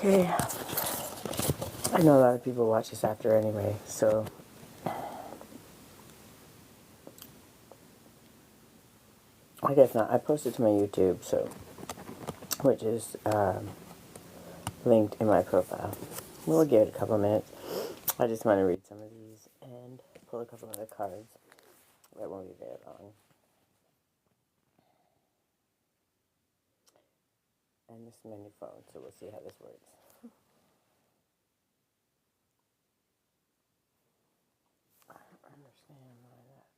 Okay, I know a lot of people watch this after anyway, so I guess not. I posted to my YouTube, so which is linked in my profile. We'll give it a couple minutes. I just want to read some of these and pull a couple of the cards. That won't be very long. And this is my new phone, so we'll see how this works. I don't understand why that.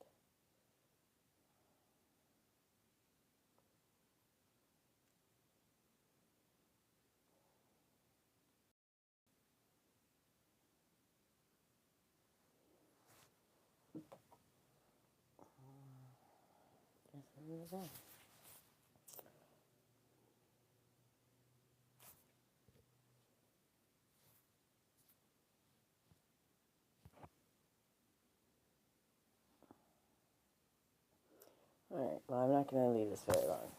Alright, well, I'm not going to leave this very long.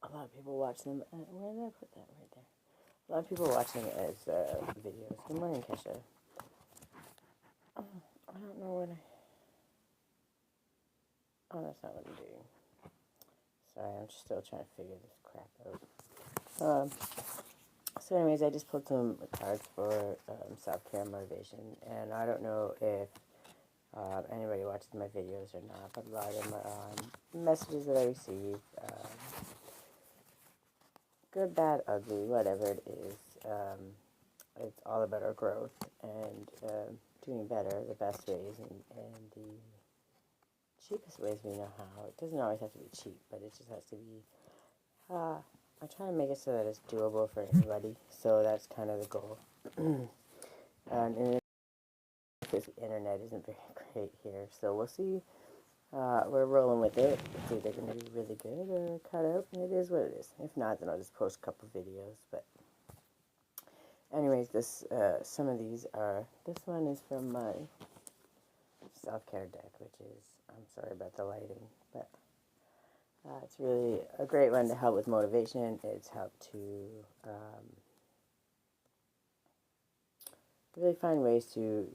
A lot of people watch them. Where did I put that? Right there. A lot of people watch them as videos. Good morning, Kesha. I don't know what I... Oh, that's not what I'm doing. Sorry, I'm still trying to figure this crap out. So anyways, I just pulled some cards for self-care motivation, and I don't know if anybody watches my videos or not, but a lot of them are messages that I receive, good, bad, ugly, whatever it is. It's all about our growth and doing better, the best ways, and the cheapest ways we know how. It doesn't always have to be cheap, but it just has to be... I try to make it so that it's doable for everybody, so that's kind of the goal. And the internet isn't very great here, so we'll see. We're rolling with it. It's either going to be really good or cut out, and it is what it is. If not, then I'll just post a couple videos. But anyways, some of these are... This one is from my self-care deck, which is... I'm sorry about the lighting, but it's really a great one to help with motivation. It's helped to really find ways to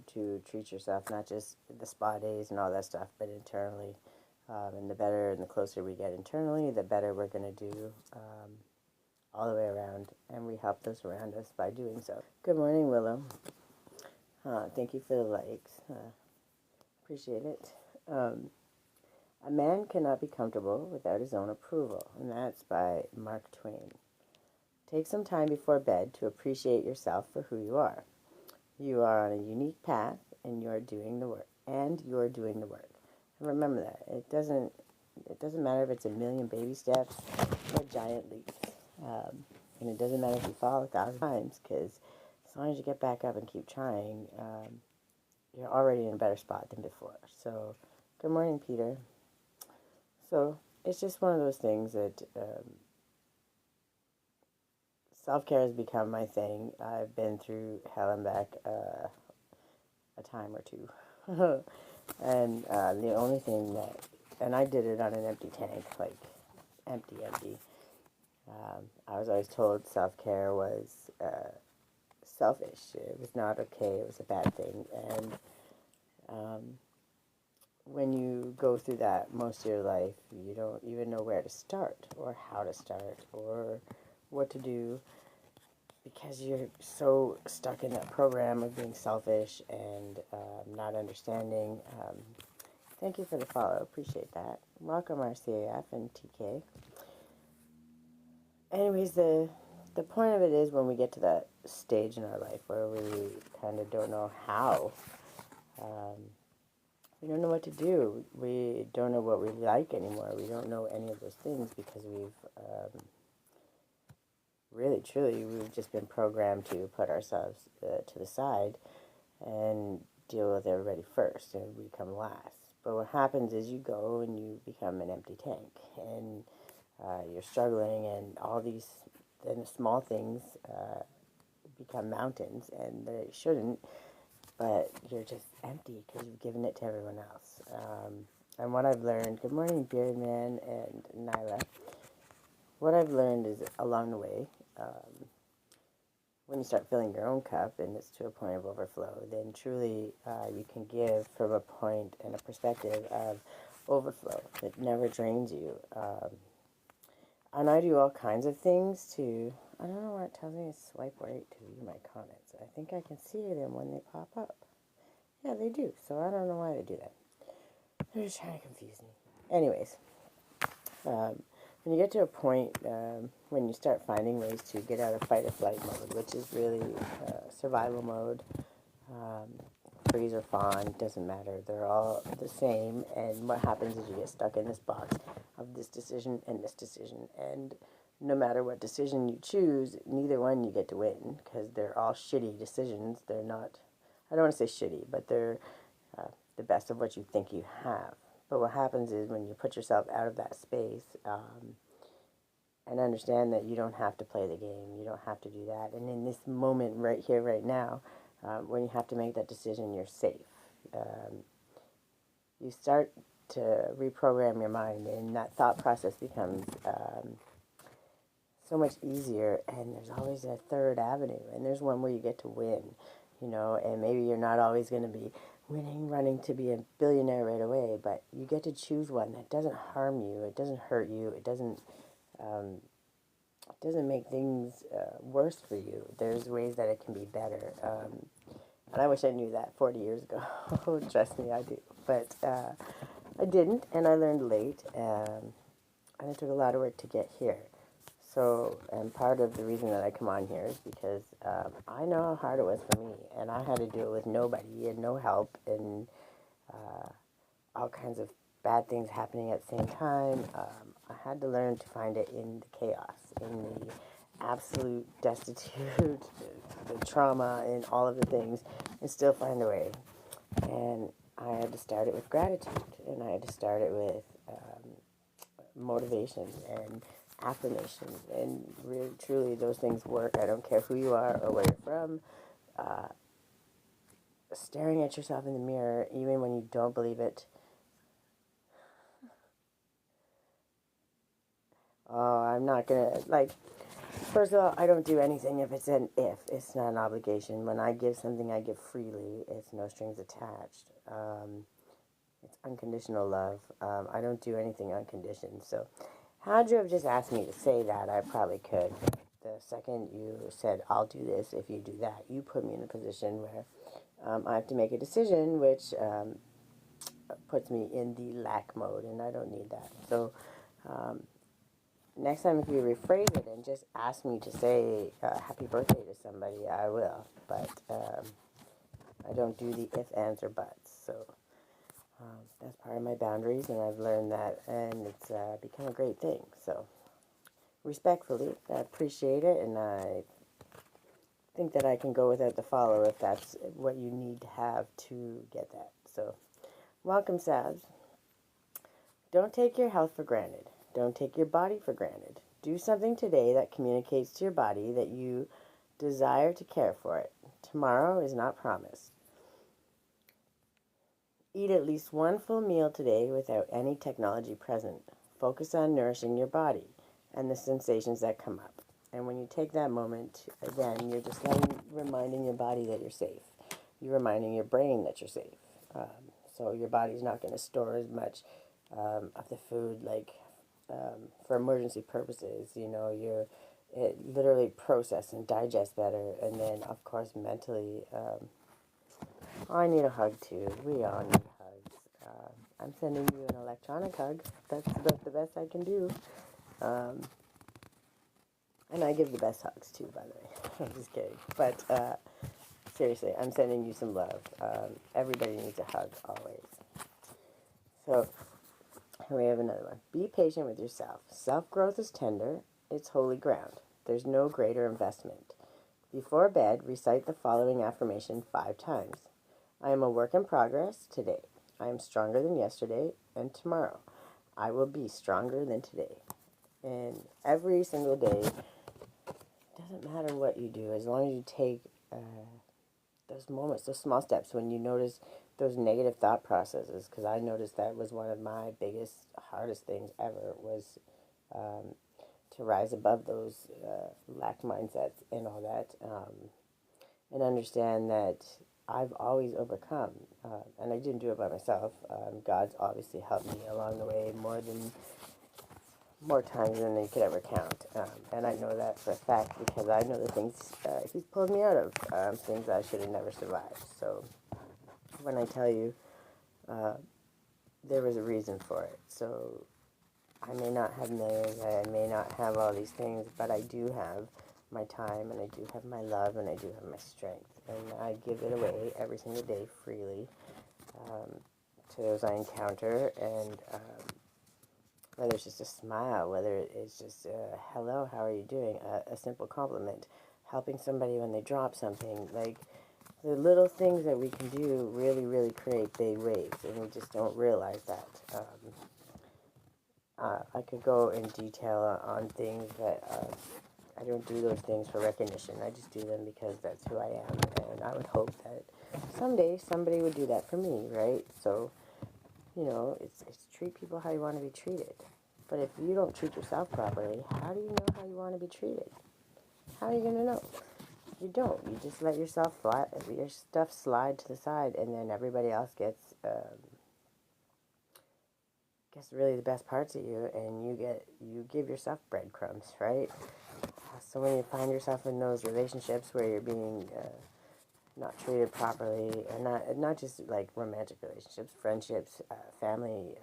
treat yourself, not just the spa days and all that stuff, but internally. And the better and the closer we get internally, the better we're going to do all the way around. And we help those around us by doing so. Good morning, Willow. Thank you for the likes. Appreciate it. A man cannot be comfortable without his own approval, and that's by Mark Twain. Take some time before bed to appreciate yourself for who you are. You are on a unique path, and you're doing the work. And remember that it doesn't matter if it's a million baby steps or giant leaps, and it doesn't matter if you fall 1,000 times, because as long as you get back up and keep trying, you're already in a better spot than before. So, good morning, Peter. So it's just one of those things that self-care has become my thing. I've been through hell and back a time or two. And the only thing that... And I did it on an empty tank, like empty. I was always told self-care was selfish. It was not okay. It was a bad thing. And when you go through that most of your life, you don't even know where to start or how to start or what to do, because you're so stuck in that program of being selfish and not understanding. Thank you for the follow. Appreciate that. Welcome, RCAF and TK. Anyways, the point of it is when we get to that stage in our life where we kind of don't know how. We don't know what to do. We don't know what we like anymore. We don't know any of those things because we've really, truly, we've just been programmed to put ourselves to the side and deal with everybody first, and we come last. But what happens is you go and you become an empty tank, and you're struggling, and all these then small things become mountains, and they shouldn't. But you're just empty because you've given it to everyone else. And what I've learned... Good morning, Beardman and Nyla. what I've learned is along the way, when you start filling your own cup and it's to a point of overflow, then truly you can give from a point and a perspective of overflow that never drains you. And I do all kinds of things to, I don't know why it tells me to swipe right to view my comments. I think I can see them when they pop up. Yeah, they do. So I don't know why they do that. They're just trying to confuse me. Anyways, when you get to a point when you start finding ways to get out of fight or flight mode, which is really survival mode, freeze or fawn, doesn't matter. They're all the same. And what happens is you get stuck in this box of this decision and this decision. And no matter what decision you choose, neither one you get to win because they're all shitty decisions. They're not, I don't want to say shitty, but they're the best of what you think you have. But what happens is when you put yourself out of that space and understand that you don't have to play the game, you don't have to do that. And in this moment right here, right now, when you have to make that decision, you're safe. You start to reprogram your mind, and that thought process becomes so much easier. And there's always a third avenue, and there's one where you get to win, and maybe you're not always going to be winning, running to be a billionaire right away, but you get to choose one that doesn't harm you, it doesn't hurt you, it doesn't make things worse for you. There's ways that it can be better. And I wish I knew that 40 years ago. Trust me, I do. But I didn't, and I learned late, and it took a lot of work to get here. So, and part of the reason that I come on here is because I know how hard it was for me, and I had to do it with nobody and no help, and all kinds of bad things happening at the same time. I had to learn to find it in the chaos, in the absolute destitute, the trauma, and all of the things, and still find a way. And I had to start it with gratitude, and I had to start it with motivation and affirmation, and really, truly, those things work. I don't care who you are or where you're from. Staring at yourself in the mirror, even when you don't believe it. Oh, I'm not gonna, first of all, I don't do anything if it's an if. It's not an obligation. When I give something, I give freely. It's no strings attached. It's unconditional love. I don't do anything unconditioned. So, had you have just asked me to say that, I probably could. The second you said, I'll do this if you do that, you put me in a position where I have to make a decision, which puts me in the lack mode, and I don't need that. So, next time, if you rephrase it and just ask me to say happy birthday to somebody, I will. But I don't do the if, ands, or buts. So that's part of my boundaries, and I've learned that, and it's become a great thing. So respectfully, I appreciate it, and I think that I can go without the follow if that's what you need to have to get that. So welcome, Sabs. Don't take your health for granted. Don't take your body for granted. Do something today that communicates to your body that you desire to care for it. Tomorrow is not promised. Eat at least one full meal today without any technology present. Focus on nourishing your body and the sensations that come up. And when you take that moment, again, you're just reminding your body that you're safe. You're reminding your brain that you're safe. So your body's not going to store as much of the food for emergency purposes. It literally process and digest better. And then, of course, mentally, I need a hug too. We all need hugs. I'm sending you an electronic hug. That's the best I can do. And I give the best hugs too, by the way. I'm just kidding. But seriously, I'm sending you some love. Everybody needs a hug, always. So, here we have another one. Be patient with yourself. Self-growth is tender. It's holy ground. There's no greater investment. Before bed, recite the following affirmation 5 times. I am a work in progress today. I am stronger than yesterday and tomorrow. I will be stronger than today. And every single day, doesn't matter what you do, as long as you take those moments, those small steps, when you notice those negative thought processes, because I noticed that was one of my biggest, hardest things ever, was to rise above those lack mindsets and all that, and understand that I've always overcome, and I didn't do it by myself. God's obviously helped me along the way more times than they could ever count, and I know that for a fact because I know the things He's pulled me out of, things I should have never survived. So when I tell you, uh, there was a reason for it. So I may not have millions, I may not have all these things, but I do have my time, and I do have my love, and I do have my strength, and I give it away every single day freely, um, to those I encounter, and whether it's just a smile, whether it's just hello, how are you doing, a simple compliment, helping somebody when they drop something, like the little things that we can do really create big waves, and we just don't realize that. I could go in detail on things that I don't do those things for recognition. I just do them because that's who I am, and I would hope that someday somebody would do that for me, right? So, it's treat people how you want to be treated. But if you don't treat yourself properly, how do you know how you want to be treated? How are you going to know? You don't. You just let your stuff slide to the side, and then everybody else gets really the best parts of you, and you give yourself breadcrumbs, right? So when you find yourself in those relationships where you're being not treated properly, and not just like romantic relationships, friendships, family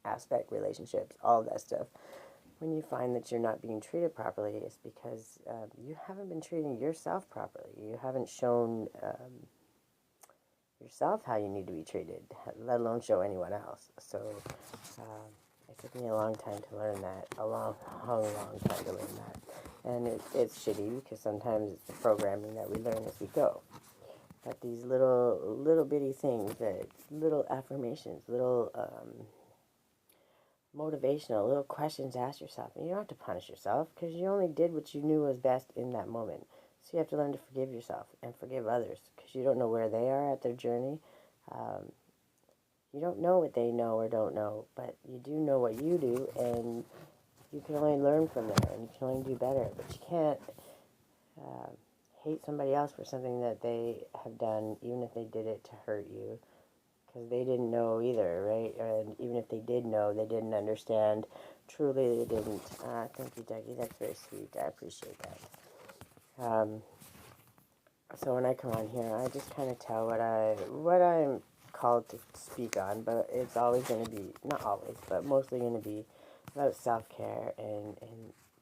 aspect relationships, all of that stuff. When you find that you're not being treated properly, it's because you haven't been treating yourself properly. You haven't shown yourself how you need to be treated, let alone show anyone else. So it took me a long time to learn that, a long time to learn that. And it's shitty because sometimes it's the programming that we learn as we go. But these little bitty things, that little affirmations, little motivational, little questions to ask yourself. And you don't have to punish yourself because you only did what you knew was best in that moment. So you have to learn to forgive yourself and forgive others because you don't know where they are at their journey. You don't know what they know or don't know, but you do know what you do, and you can only learn from there, and you can only do better. But you can't hate somebody else for something that they have done, even if they did it to hurt you, because they didn't know either, right? And even if they did know, they didn't understand. Truly, they didn't. Thank you, Dougie. That's very sweet. I appreciate that. So when I come on here, I just kind of tell what I'm called to speak on, but it's always going to be, not always, but mostly going to be about self-care and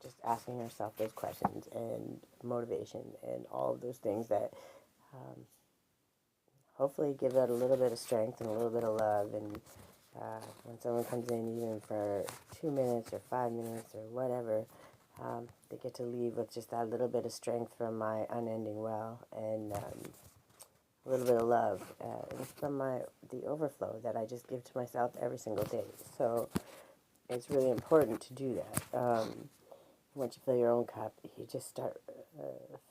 just asking yourself those questions and motivation and all of those things that hopefully give it a little bit of strength and a little bit of love. And when someone comes in, even for 2 minutes or 5 minutes or whatever, they get to leave with just that little bit of strength from my unending well, and a little bit of love from the overflow that I just give to myself every single day. So it's really important to do that. Once you fill your own cup, you just start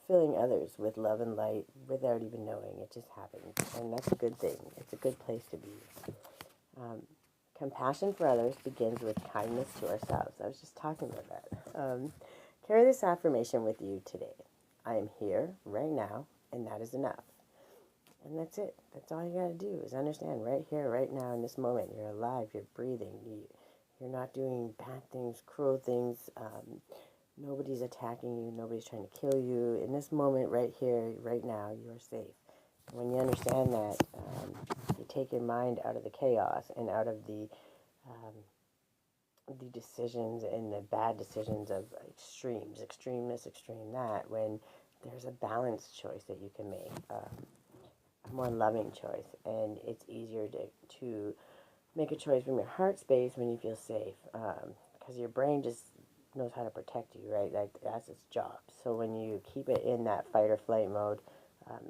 filling others with love and light without even knowing. It just happens, and that's a good thing. It's a good place to be. Compassion for others begins with kindness to ourselves. I was just talking about that. Carry this affirmation with you today. I am here right now, and that is enough. And that's it. That's all you got to do is understand right here, right now, in this moment, you're alive, you're breathing, you're not doing bad things, cruel things. Nobody's attacking you, nobody's trying to kill you. In this moment, right here, right now, you are safe. When you understand that, you take your mind out of the chaos and out of the decisions and the bad decisions of extremes, extreme this, extreme that, when there's a balanced choice that you can make, a more loving choice, and it's easier to make a choice from your heart space when you feel safe, because your brain just knows how to protect you, right? Like, that's its job. So when you keep it in that fight or flight mode,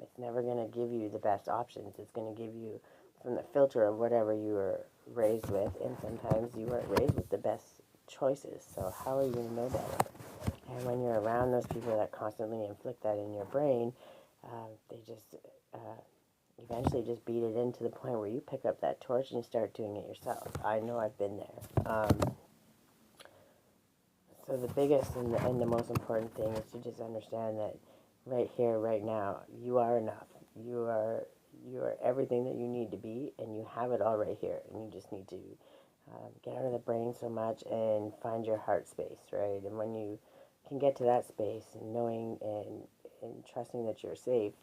it's never going to give you the best options. It's going to give you from the filter of whatever you were raised with, and sometimes you weren't raised with the best choices. So how are you going to know better? And when you're around those people that constantly inflict that in your brain, they just eventually just beat it into the point where you pick up that torch and you start doing it yourself. I know I've been there. So the biggest and the most important thing is to just understand that right here, right now, you are enough. You are everything that you need to be, and you have it all right here. And you just need to get out of the brain so much and find your heart space, right? And when you can get to that space, and knowing and trusting that you're safe,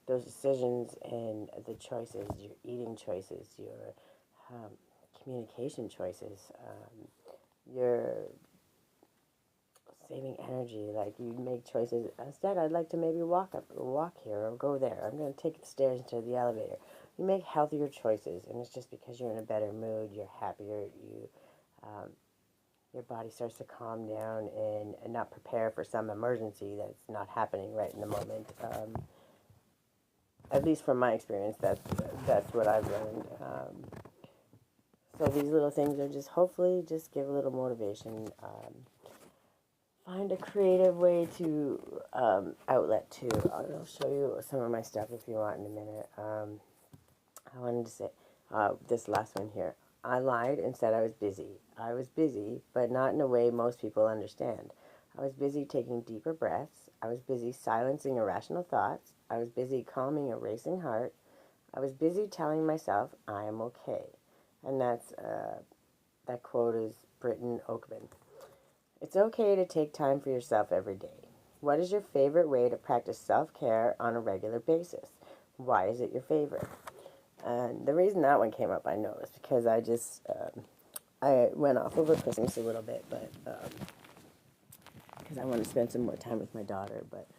those decisions and the choices, your eating choices, your um, communication choices, your saving energy. Like you make choices. Instead, I'd like to maybe walk here, or go there. I'm going to take the stairs into the elevator. You make healthier choices, and it's just because you're in a better mood, you're happier, um, your body starts to calm down and not prepare for some emergency that's not happening right in the moment. At least from my experience, that's what I've learned. So these little things are just hopefully just give a little motivation. Find a creative way to outlet too. I'll show you some of my stuff if you want in a minute. I wanted to say this last one here. I lied and said I was busy. I was busy, but not in a way most people understand. I was busy taking deeper breaths. I was busy silencing irrational thoughts. I was busy calming a racing heart. I was busy telling myself I am okay. And that quote is Britton Oakman. It's okay to take time for yourself every day. What is your favorite way to practice self-care on a regular basis? Why is it your favorite? And the reason that one came up, I know, is because I went off over Christmas a little bit, but because I want to spend some more time with my daughter. But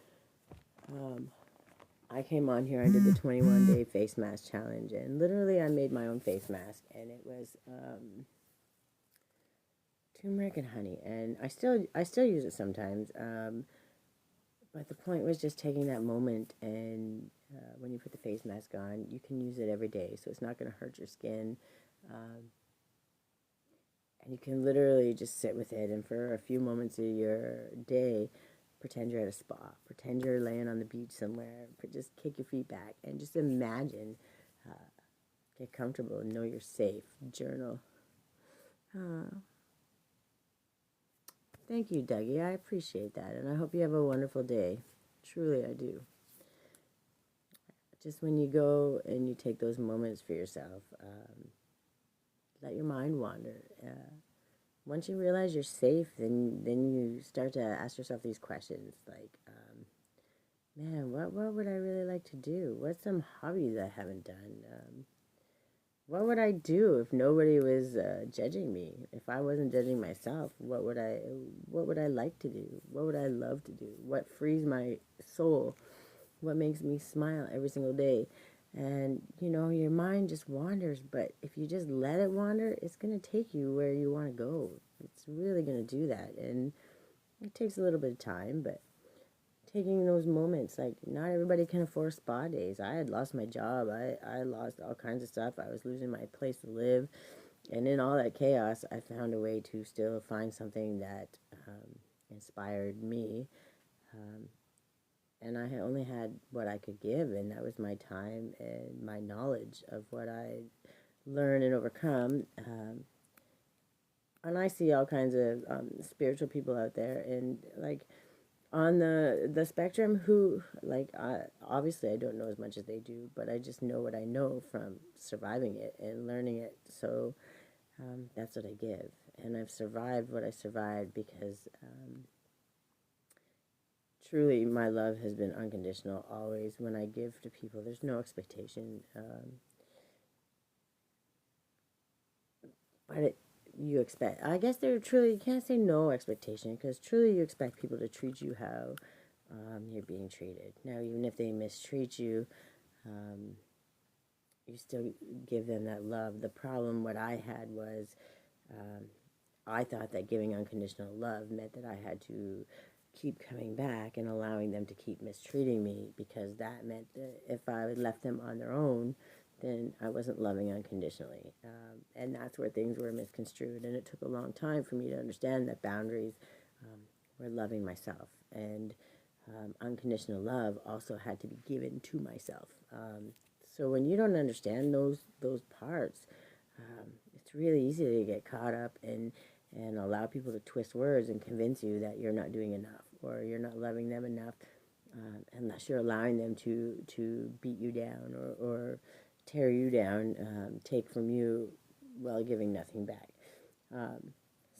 I came on here, I did the 21-day face mask challenge, and literally I made my own face mask, and it was turmeric and honey, and I still use it sometimes. But the point was just taking that moment, and when you put the face mask on, you can use it every day, so it's not going to hurt your skin. And you can literally just sit with it, and for a few moments of your day, pretend you're at a spa, pretend you're laying on the beach somewhere, just kick your feet back, and just imagine, get comfortable, and know you're safe. Journal. Thank you, Dougie. I appreciate that, and I hope you have a wonderful day. Truly, I do. Just when you go and you take those moments for yourself, let your mind wander. Once you realize you're safe, then you start to ask yourself these questions like, man, what would I really like to do? What's some hobby that I haven't done? What would I do if nobody was judging me? If I wasn't judging myself, what would I like to do? What would I love to do? What frees my soul? What makes me smile every single day? And your mind just wanders, but if you just let it wander, it's going to take you where you want to go. It's really going to do that, and it takes a little bit of time, but taking those moments, like not everybody can afford spa days. I had lost my job. I lost all kinds of stuff. I was losing my place to live, and in all that chaos, I found a way to still find something that inspired me. And I had only had what I could give, and that was my time and my knowledge of what I learned and overcome. And I see all kinds of spiritual people out there, and like on the spectrum, who obviously I don't know as much as they do, but I just know what I know from surviving it and learning it. So that's what I give, and I've survived what I survived because. Truly, my love has been unconditional always. When I give to people, there's no expectation. But you expect, I guess there truly, you can't say no expectation, because truly you expect people to treat you how you're being treated. Now, even if they mistreat you, um, you still give them that love. The problem, what I had was, um, I thought that giving unconditional love meant that I had to keep coming back and allowing them to keep mistreating me, because that meant that if I left them on their own, then I wasn't loving unconditionally. And that's where things were misconstrued. And it took a long time for me to understand that boundaries were loving myself. And unconditional love also had to be given to myself. So when you don't understand those parts, it's really easy to get caught up and allow people to twist words and convince you that you're not doing enough or you're not loving them enough, unless you're allowing them to beat you down or tear you down, take from you while giving nothing back. Um,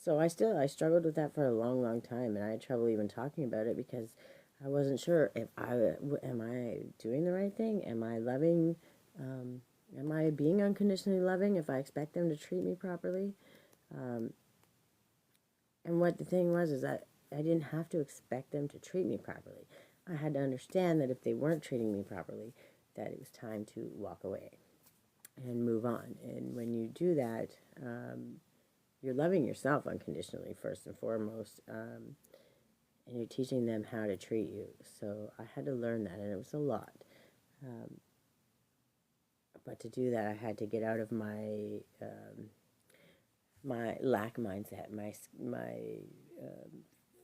so I struggled with that for a long, long time, and I had trouble even talking about it because I wasn't sure if am I doing the right thing? Am I loving? Um, am I being unconditionally loving if I expect them to treat me properly? Um, and what the thing was is that I didn't have to expect them to treat me properly. I had to understand that if they weren't treating me properly, that it was time to walk away and move on. And when you do that, you're loving yourself unconditionally first and foremost, and you're teaching them how to treat you. So I had to learn that, and it was a lot. Um, but to do that, I had to get out of my lack mindset, my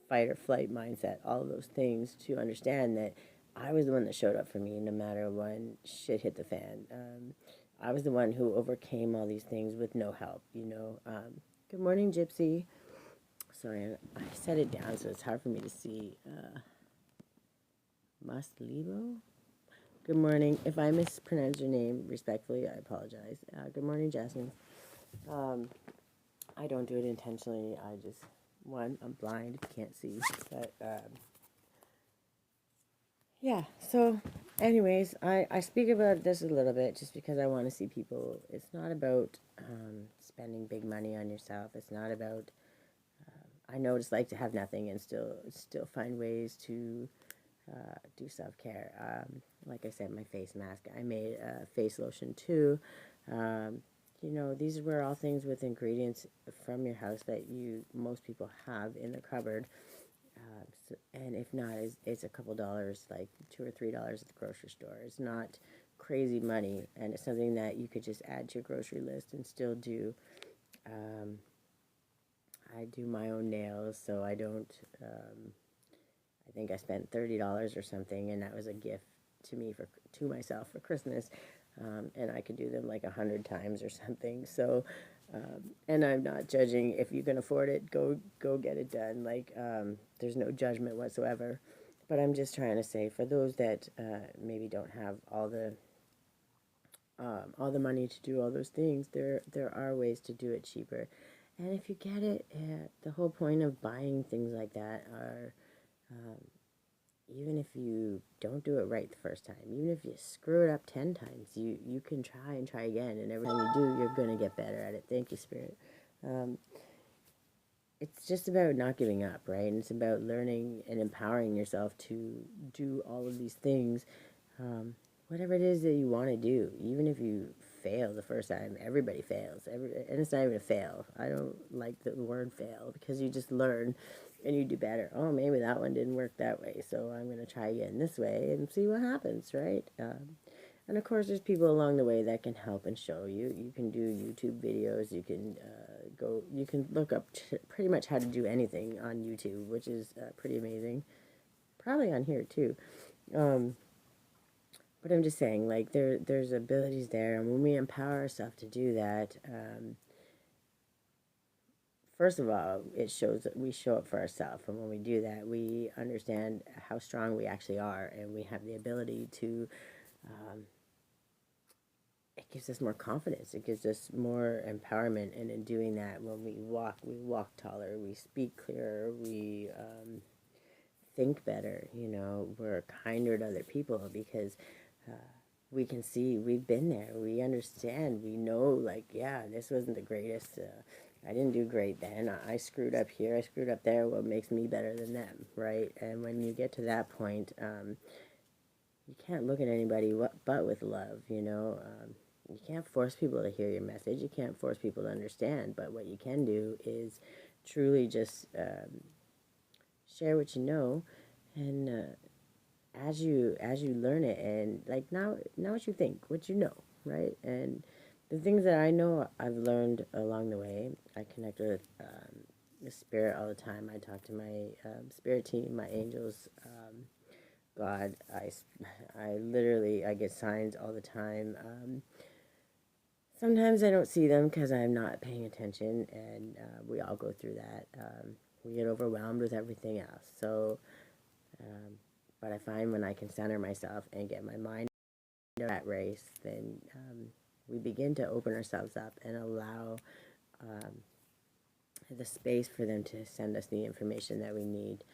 fight or flight mindset, all of those things, to understand that I was the one that showed up for me no matter when shit hit the fan. I was the one who overcame all these things with no help, you know. Good morning, Gypsy. Sorry, I set it down so it's hard for me to see. Maslibo? Good morning. If I mispronounce your name respectfully, I apologize. Good morning, Jasmine. Um, I don't do it intentionally. I just, one, I'm blind, can't see. But, yeah, so, anyways, I speak about this a little bit just because I want to see people. It's not about spending big money on yourself. It's not about, I know what it's like to have nothing and still find ways to do self-care. Like I said, my face mask. I made a face lotion too. Um, you know, these were all things with ingredients from your house that most people have in the cupboard. And if not, it's a couple dollars, like $2 or $3 at the grocery store. It's not crazy money, and it's something that you could just add to your grocery list and still do. Um, I do my own nails, so I don't. I think I spent $30 or something, and that was a gift to myself for Christmas, and I could do them like 100 times or something. So, and I'm not judging. If you can afford it, go get it done. Like, there's no judgment whatsoever. But I'm just trying to say, for those that maybe don't have all the money to do all those things, there are ways to do it cheaper. And if you get it, the whole point of buying things like that are, um, even if you don't do it right the first time, even if you screw it up 10 times, you can try and try again. And every time you do, you're going to get better at it. Thank you, Spirit. Um, it's just about not giving up, right? And it's about learning and empowering yourself to do all of these things, whatever it is that you want to do. Even if you fail the first time, everybody fails. And it's not even a fail. I don't like the word fail because you just learn and you do better. Oh, maybe that one didn't work that way, so I'm going to try again this way and see what happens, right? And of course, there's people along the way that can help and show you. You can do YouTube videos. You can you can look up pretty much how to do anything on YouTube, which is pretty amazing. Probably on here too. Um, but I'm just saying, like, there's abilities there, and when we empower ourselves to do that, first of all, it shows that we show up for ourselves, and when we do that, we understand how strong we actually are, and we have the ability to. It gives us more confidence. It gives us more empowerment, and in doing that, when we walk taller, we speak clearer, we think better. You know, we're kinder to other people because uh, we can see we've been there. We understand. We know, like, yeah, this wasn't the greatest. I didn't do great then. I screwed up here. I screwed up there. What makes me better than them, right? And when you get to that point, you can't look at anybody but with love. You know. You can't force people to hear your message. You can't force people to understand. But what you can do is truly just share what you know, and as you learn it, and like now what you think, what you know, right? And the things that I know I've learned along the way. I connect with the spirit all the time. I talk to my spirit team, my angels. God, I literally I get signs all the time. Sometimes I don't see them because I'm not paying attention, and we all go through that. We get overwhelmed with everything else. So, um, but I find when I can center myself and get my mind in that race, then we begin to open ourselves up and allow um, the space for them to send us the information that we need.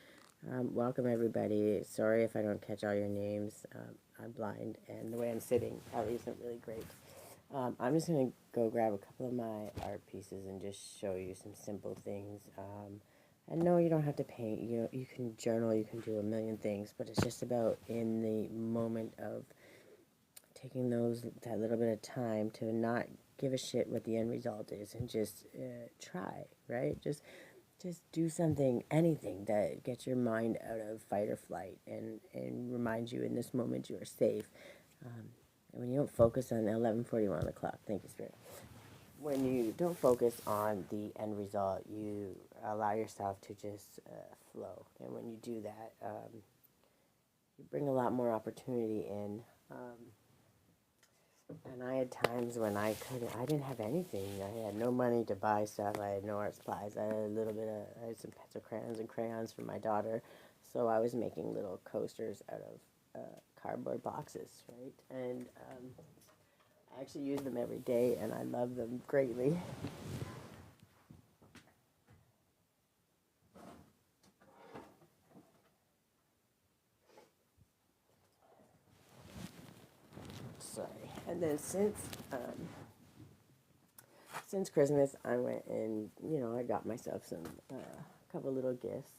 Welcome, everybody. Sorry if I don't catch all your names. I'm blind, and the way I'm sitting probably isn't really great. I'm just going to go grab a couple of my art pieces and just show you some simple things. And no, you don't have to paint. You know, you can journal, you can do a million things, but it's just about in the moment of taking that little bit of time to not give a shit what the end result is and just try, right? Just do something, anything that gets your mind out of fight or flight and reminds you in this moment you are safe. And when you don't focus on 11:41 on the clock, thank you, Spirit. When you don't focus on the end result, you allow yourself to just flow. And when you do that, you bring a lot more opportunity in. And I had times when I didn't have anything. I had no money to buy stuff. I had no art supplies. I had some pencil crayons and crayons for my daughter. So I was making little coasters out of cardboard boxes, right? And I actually use them every day, and I love them greatly. Sorry. And then since Christmas, I went and I got myself some couple little gifts,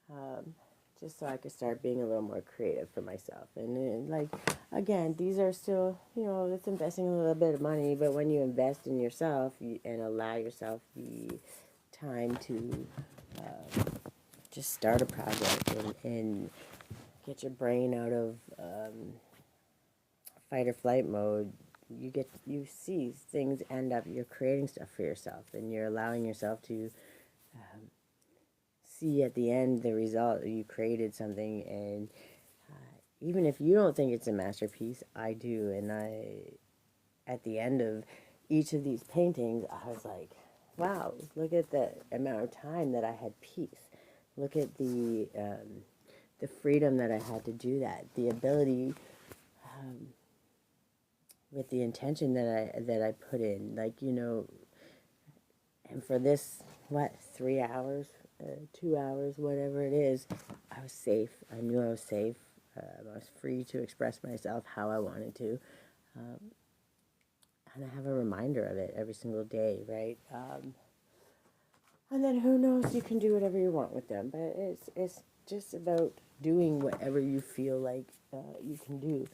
um, just so I could start being a little more creative for myself. And like again, these are still it's investing a little bit of money, but when you invest in yourself and allow yourself the time to just start a project and get your brain out of fight or flight mode, you see things end up, you're creating stuff for yourself, and you're allowing yourself to see at the end the result. You created something, and even if you don't think it's a masterpiece, I do. And at the end of each of these paintings, I was like, wow, look at the amount of time that I had peace. Look at the freedom that I had to do that, the ability, with the intention that I put in, and for this, 3 hours, 2 hours, whatever it is, I was safe. I knew I was safe. I was free to express myself how I wanted to, and I have a reminder of it every single day, right? And then who knows? You can do whatever you want with them, but it's just about doing whatever you feel like you can do.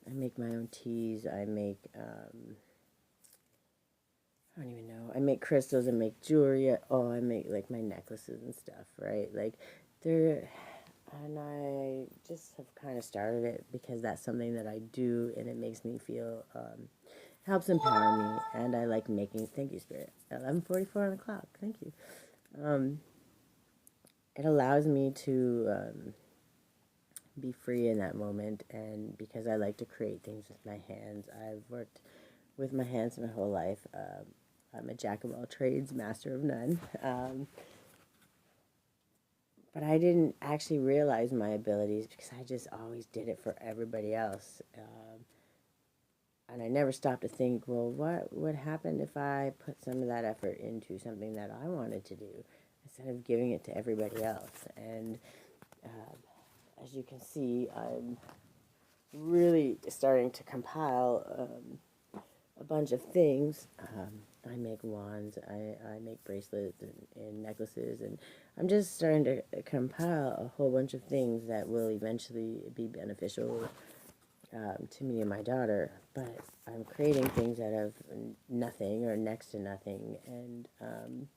I make my own teas. I make I don't even know. I make crystals. I make jewelry. Oh, I make like my necklaces and stuff, right? Like they're, and I just have kind of started it because that's something that I do, and it makes me feel helps empower me, and I like making. Thank you, Spirit. 11:44 on the clock. Thank you. Um, it allows me to be free in that moment, and because I like to create things with my hands, I've worked with my hands my whole life. I'm a jack of all trades, master of none. But I didn't actually realize my abilities because I just always did it for everybody else. And I never stopped to think, well, what would happen if I put some of that effort into something that I wanted to do instead of giving it to everybody else? And as you can see, I'm really starting to compile a bunch of things. I make wands, I make bracelets and necklaces, and I'm just starting to compile a whole bunch of things that will eventually be beneficial to me and my daughter. But I'm creating things out of nothing or next to nothing, and I'm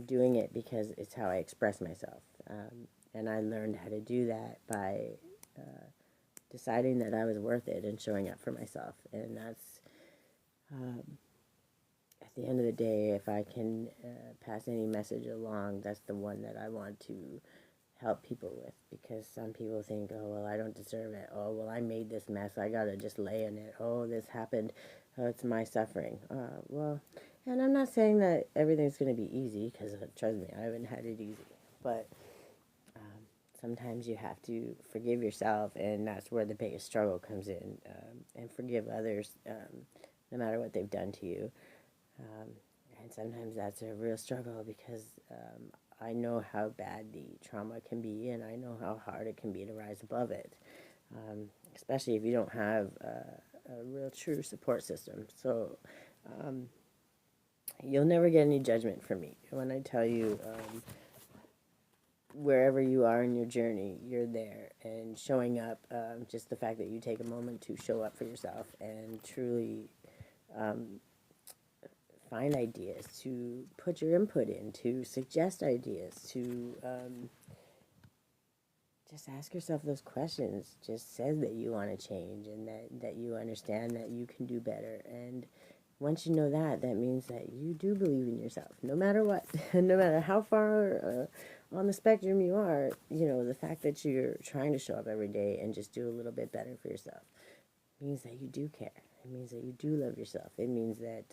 doing it because it's how I express myself. And I learned how to do that by deciding that I was worth it and showing up for myself. And that's at the end of the day, if I can pass any message along, that's the one that I want to help people with, because some people think, oh, well, I don't deserve it. Oh, well, I made this mess. I gotta just lay in it. Oh, this happened. Oh, it's my suffering. Well, and I'm not saying that everything's gonna be easy, because trust me, I haven't had it easy. But um, sometimes you have to forgive yourself, and that's where the biggest struggle comes in. And forgive others, no matter what they've done to you. Um, and sometimes that's a real struggle, because I know how bad the trauma can be, and I know how hard it can be to rise above it, especially if you don't have a real true support system. So um, you'll never get any judgment from me when I tell you, wherever you are in your journey, you're there, and showing up, just the fact that you take a moment to show up for yourself and truly um, find ideas, to put your input in, to suggest ideas, to just ask yourself those questions, just says that you want to change, and that you understand that you can do better. And once you know that, that means that you do believe in yourself, no matter what, no matter how far on the spectrum you are. The fact that you're trying to show up every day and just do a little bit better for yourself means that you do care. It means that you do love yourself. It means that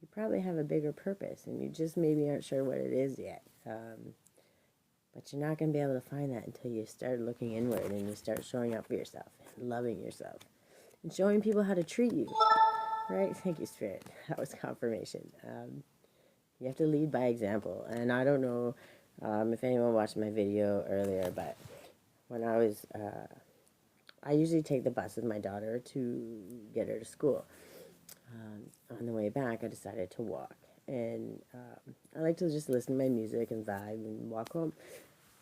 you probably have a bigger purpose, and you just maybe aren't sure what it is yet. But you're not going to be able to find that until you start looking inward, and you start showing up for yourself and loving yourself and showing people how to treat you. Right? Thank you, Spirit. That was confirmation. You have to lead by example. And I don't know if anyone watched my video earlier, but when I usually take the bus with my daughter to get her to school. On the way back, I decided to walk. And I like to just listen to my music and vibe and walk home.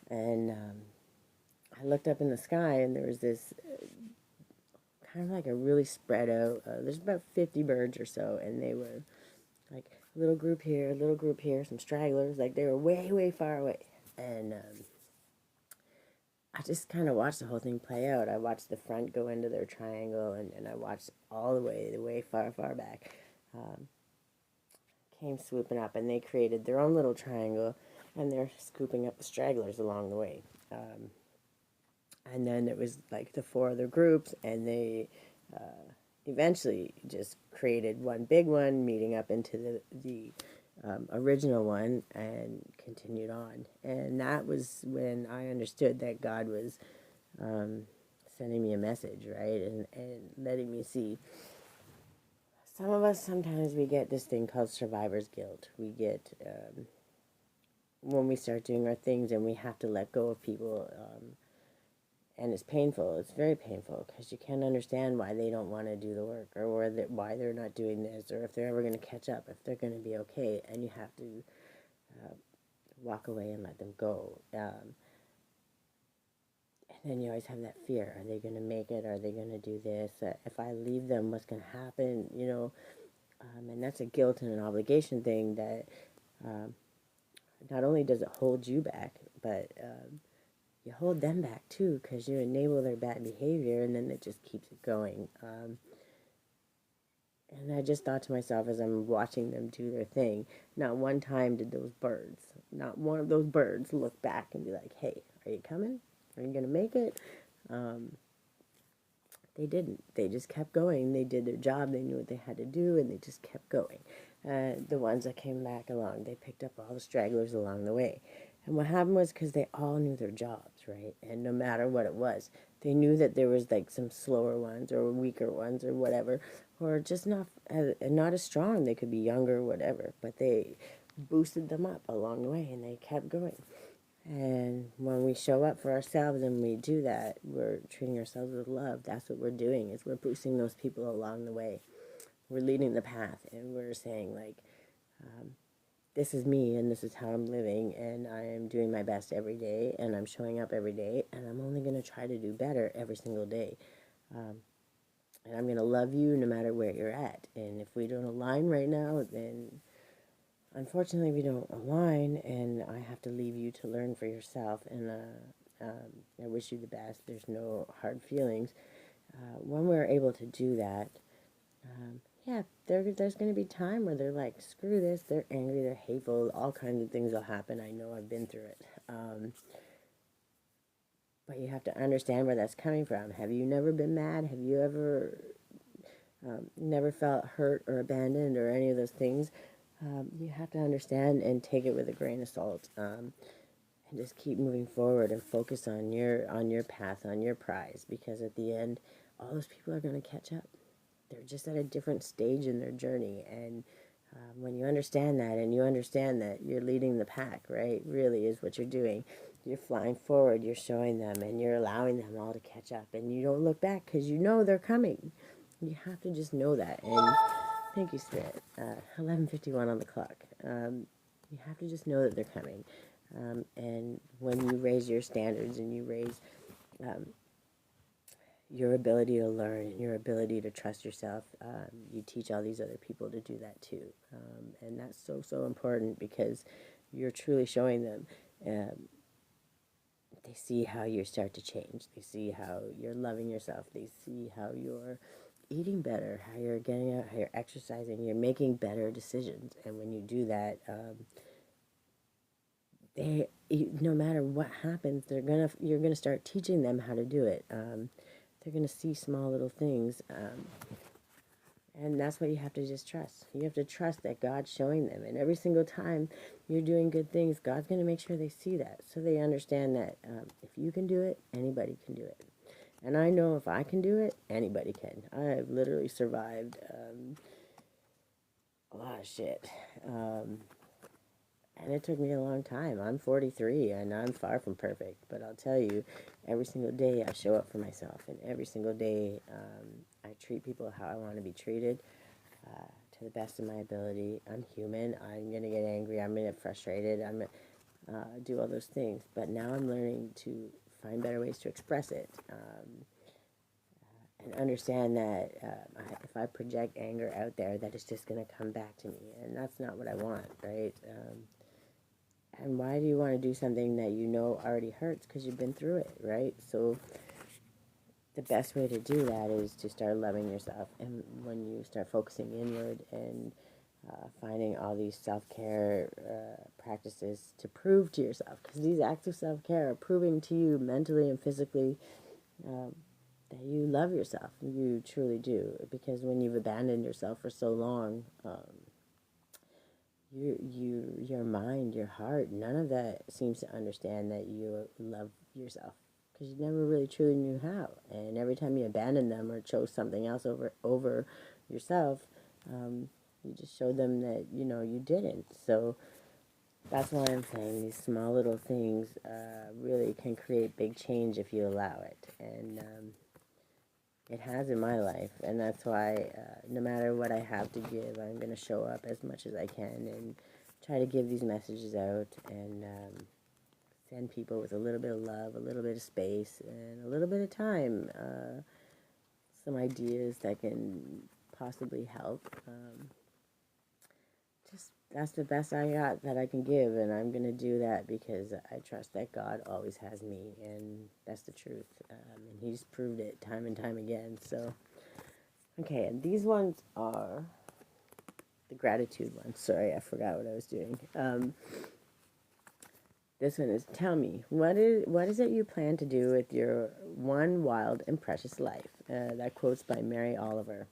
And I looked up in the sky, and there was this kind of like a really spread out, there's about 50 birds or so, and they were like a little group here, some stragglers, like they were way, way far away. And I just kind of watched the whole thing play out. I watched the front go into their triangle, and I watched all the way far, far back. Came swooping up, and they created their own little triangle, and they're scooping up the stragglers along the way. And then it was like the four other groups, and they eventually just created one big one, meeting up into the original one, and continued on. And that was when I understood that God was sending me a message, right? And letting me see. Some of us, sometimes we get this thing called survivor's guilt. We get, when we start doing our things and we have to let go of people, and it's painful. It's very painful, because you can't understand why they don't want to do the work, or why they're not doing this, or if they're ever going to catch up, if they're going to be okay, and you have to walk away and let them go. And then you always have that fear. Are they going to make it? Are they going to do this? If I leave them, what's going to happen? And that's a guilt and an obligation thing that not only does it hold you back, but you hold them back too, because you enable their bad behavior, and then it just keeps it going. And I just thought to myself, as I'm watching them do their thing, not one time did not one of those birds look back and be like, hey, are you coming? Are you going to make it? They didn't. They just kept going. They did their job. They knew what they had to do, and they just kept going. The ones that came back along, they picked up all the stragglers along the way. And what happened was, because they all knew their jobs, right? And no matter what it was, they knew that there was like some slower ones or weaker ones or whatever, or just not as strong. They could be younger or whatever, but they boosted them up along the way, and they kept going. And when we show up for ourselves and we do that, we're treating ourselves with love. That's what we're doing, is we're boosting those people along the way. We're leading the path, and we're saying, like, this is me, and this is how I'm living, and I am doing my best every day, and I'm showing up every day, and I'm only going to try to do better every single day. And I'm going to love you no matter where you're at. And if we don't align right now, then unfortunately we don't align, and I have to leave you to learn for yourself. And I wish you the best. There's no hard feelings. When we're able to do that, yeah, there's going to be time where they're like, screw this, they're angry, they're hateful, all kinds of things will happen. I know, I've been through it. But you have to understand where that's coming from. Have you never been mad? Have you ever never felt hurt or abandoned or any of those things? You have to understand and take it with a grain of salt, and just keep moving forward and focus on your path, on your prize, because at the end, all those people are going to catch up. They're just at a different stage in their journey, and when you understand that, and you understand that you're leading the pack, right, really is what you're doing. You're flying forward, you're showing them, and you're allowing them all to catch up, and you don't look back because you know they're coming. You have to just know that. And thank you, Spirit. 11:51 on the clock. You have to just know that they're coming. And when you raise your standards and you raise um, your ability to learn and your ability to trust yourself, you teach all these other people to do that too. And that's so, so important, because you're truly showing them. They see how you start to change. They see how you're loving yourself. They see how you're eating better, how you're getting out, how you're exercising. You're making better decisions. And when you do that, no matter what happens, you're gonna start teaching them how to do it. They're gonna see small little things, and that's what you have to just trust. You have to trust that God's showing them, and every single time you're doing good things, God's gonna make sure they see that, so they understand that if you can do it, anybody can do it. And I know if I can do it, anybody can. I've literally survived a lot of shit. And it took me a long time. I'm 43 and I'm far from perfect. But I'll tell you, every single day I show up for myself. And every single day I treat people how I want to be treated, to the best of my ability. I'm human. I'm going to get angry. I'm going to get frustrated. I'm going to do all those things. But now I'm learning to find better ways to express it. And understand that if I project anger out there, that it's just going to come back to me. And that's not what I want, right? And why do you want to do something that you know already hurts? Because you've been through it, right? So the best way to do that is to start loving yourself. And when you start focusing inward and finding all these self-care practices to prove to yourself, because these acts of self-care are proving to you mentally and physically that you love yourself. You truly do. Because when you've abandoned yourself for so long, your mind, your heart, none of that seems to understand that you love yourself, because you never really truly knew how. And every time you abandoned them or chose something else over yourself, you just showed them that you didn't. So that's why I'm saying these small little things really can create big change if you allow it. And it has in my life, and that's why no matter what I have to give, I'm going to show up as much as I can and try to give these messages out and send people with a little bit of love, a little bit of space, and a little bit of time, some ideas that can possibly help. Just that's the best I got that I can give, and I'm going to do that because I trust that God always has me, and that's the truth. And He's proved it time and time again. So, okay, and these ones are the gratitude ones. Sorry, I forgot what I was doing. This one is, tell me, what is it you plan to do with your one wild and precious life? That quote's by Mary Oliver.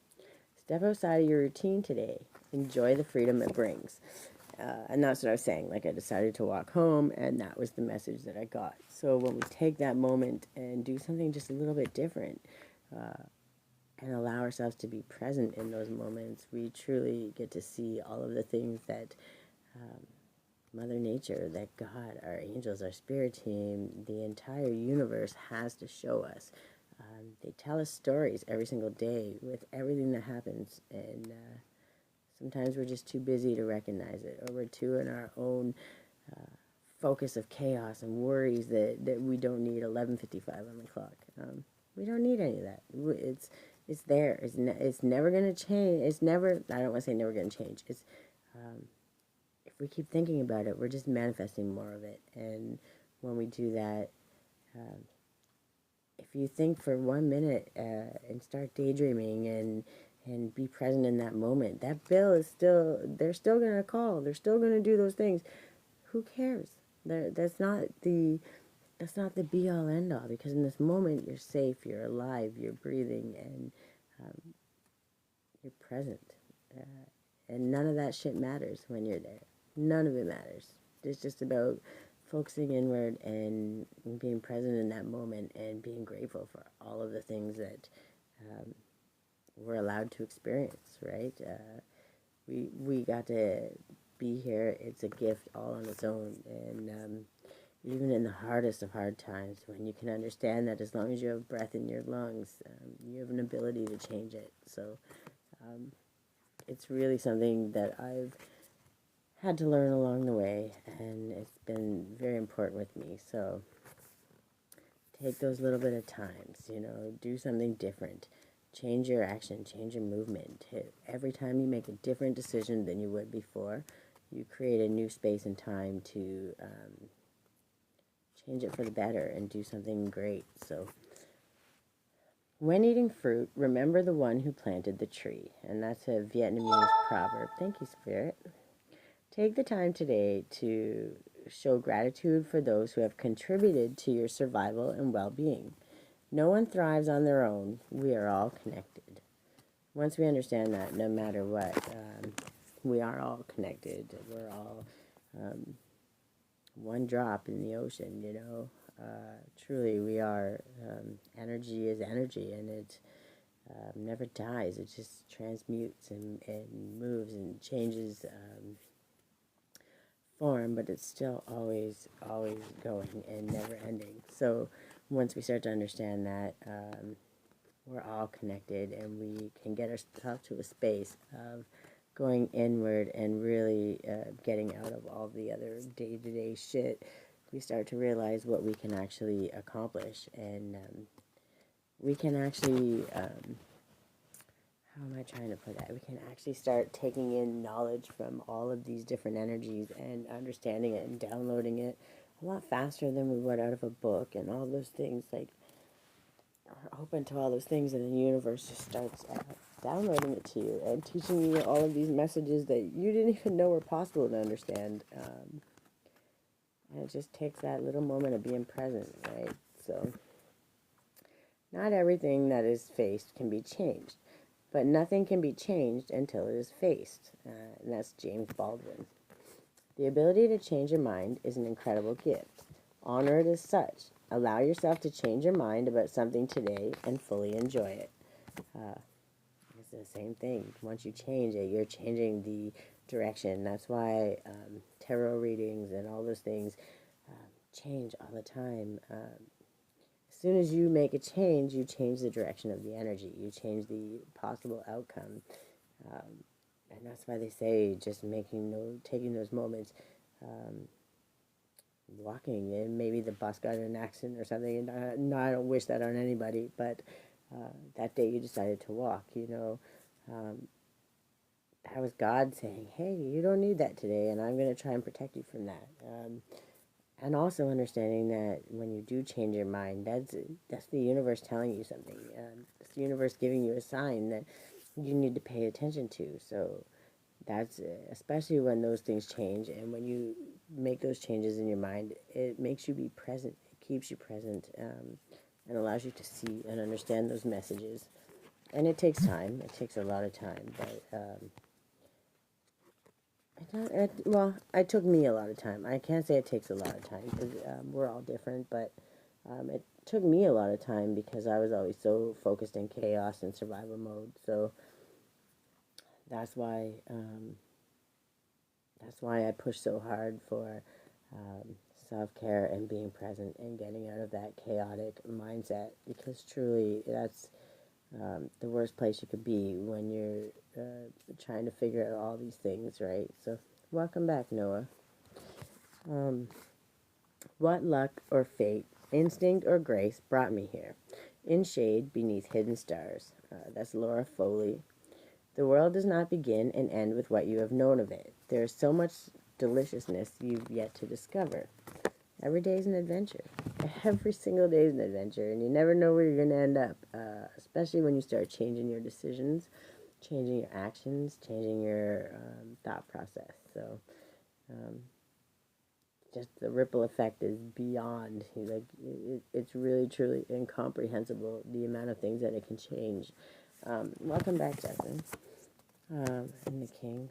Step outside of your routine today. Enjoy the freedom it brings. And that's what I was saying. Like, I decided to walk home, and that was the message that I got. So when we take that moment and do something just a little bit different, and allow ourselves to be present in those moments, we truly get to see all of the things that Mother Nature, that God, our angels, our spirit team, the entire universe has to show us. They tell us stories every single day with everything that happens, and sometimes we're just too busy to recognize it, or we're too in our own focus of chaos and worries that we don't need 11:55 on the clock. We don't need any of that. It's there. It's never going to change. It's never, I don't want to say never going to change. It's if we keep thinking about it, we're just manifesting more of it. And when we do that, if you think for 1 minute and start daydreaming and be present in that moment, that bill is still, they're still going to call. They're still going to do those things. Who cares? That's not the be all end all, because in this moment you're safe, you're alive, you're breathing, and you're present. Uh, and none of that shit matters when you're there. None of it matters. It's just about focusing inward and being present in that moment and being grateful for all of the things that um, we're allowed to experience, right? We got to be here. It's a gift all on its own. And even in the hardest of hard times, when you can understand that as long as you have breath in your lungs, you have an ability to change it. So um, it's really something that I've had to learn along the way, and it's been very important with me. So take those little bit of times, do something different. Change your action, change your movement. Every time you make a different decision than you would before, you create a new space and time to change it for the better and do something great. So when eating fruit, remember the one who planted the tree. And that's a Vietnamese proverb. Thank you, Spirit. Take the time today to show gratitude for those who have contributed to your survival and well-being. No one thrives on their own. We are all connected. Once we understand that, no matter what, we are all connected. We're all one drop in the ocean. Truly, we are. Energy is energy, and it never dies. It just transmutes and moves and changes form, but it's still always going and never ending. So once we start to understand that, we're all connected, and we can get ourselves to a space of going inward and really getting out of all the other day-to-day shit. We start to realize what we can actually accomplish, and we can actually how am I trying to put that? We can actually start taking in knowledge from all of these different energies and understanding it and downloading it a lot faster than we would out of a book, and all those things, like, are open to all those things, and the universe just starts downloading it to you and teaching you all of these messages that you didn't even know were possible to understand. And it just takes that little moment of being present, right? So not everything that is faced can be changed, but nothing can be changed until it is faced. And that's James Baldwin. The ability to change your mind is an incredible gift. Honor it as such. Allow yourself to change your mind about something today and fully enjoy it. It's the same thing. Once you change it, you're changing the direction. That's why tarot readings and all those things change all the time. As soon as you make a change, you change the direction of the energy. You change the possible outcome. And that's why they say just taking those moments, walking, and maybe the bus got in an accident or something. And no, I don't wish that on anybody, but that day you decided to walk, that was God saying, hey, you don't need that today, and I'm going to try and protect you from that. And also understanding that when you do change your mind, that's the universe telling you something. It's the universe giving you a sign that you need to pay attention to. So that's especially when those things change, and when you make those changes in your mind, it makes you be present. It keeps you present, and allows you to see and understand those messages. And it takes time. It takes a lot of time, but it took me a lot of time. I can't say it takes a lot of time, because we're all different, but it took me a lot of time because I was always so focused in chaos and survival mode. So that's why I push so hard for self-care and being present and getting out of that chaotic mindset, because truly that's the worst place you could be when you're trying to figure out all these things, right? So welcome back, Noah. What luck or fate, instinct or grace brought me here, in shade beneath hidden stars. That's Laura Foley. The world does not begin and end with what you have known of it. There is so much deliciousness you've yet to discover. Every day is an adventure. Every single day is an adventure, and you never know where you're going to end up, especially when you start changing your decisions, changing your actions, changing your thought process. So just the ripple effect is beyond, like, it's really truly incomprehensible, the amount of things that it can change. Welcome back, Justin. And the king.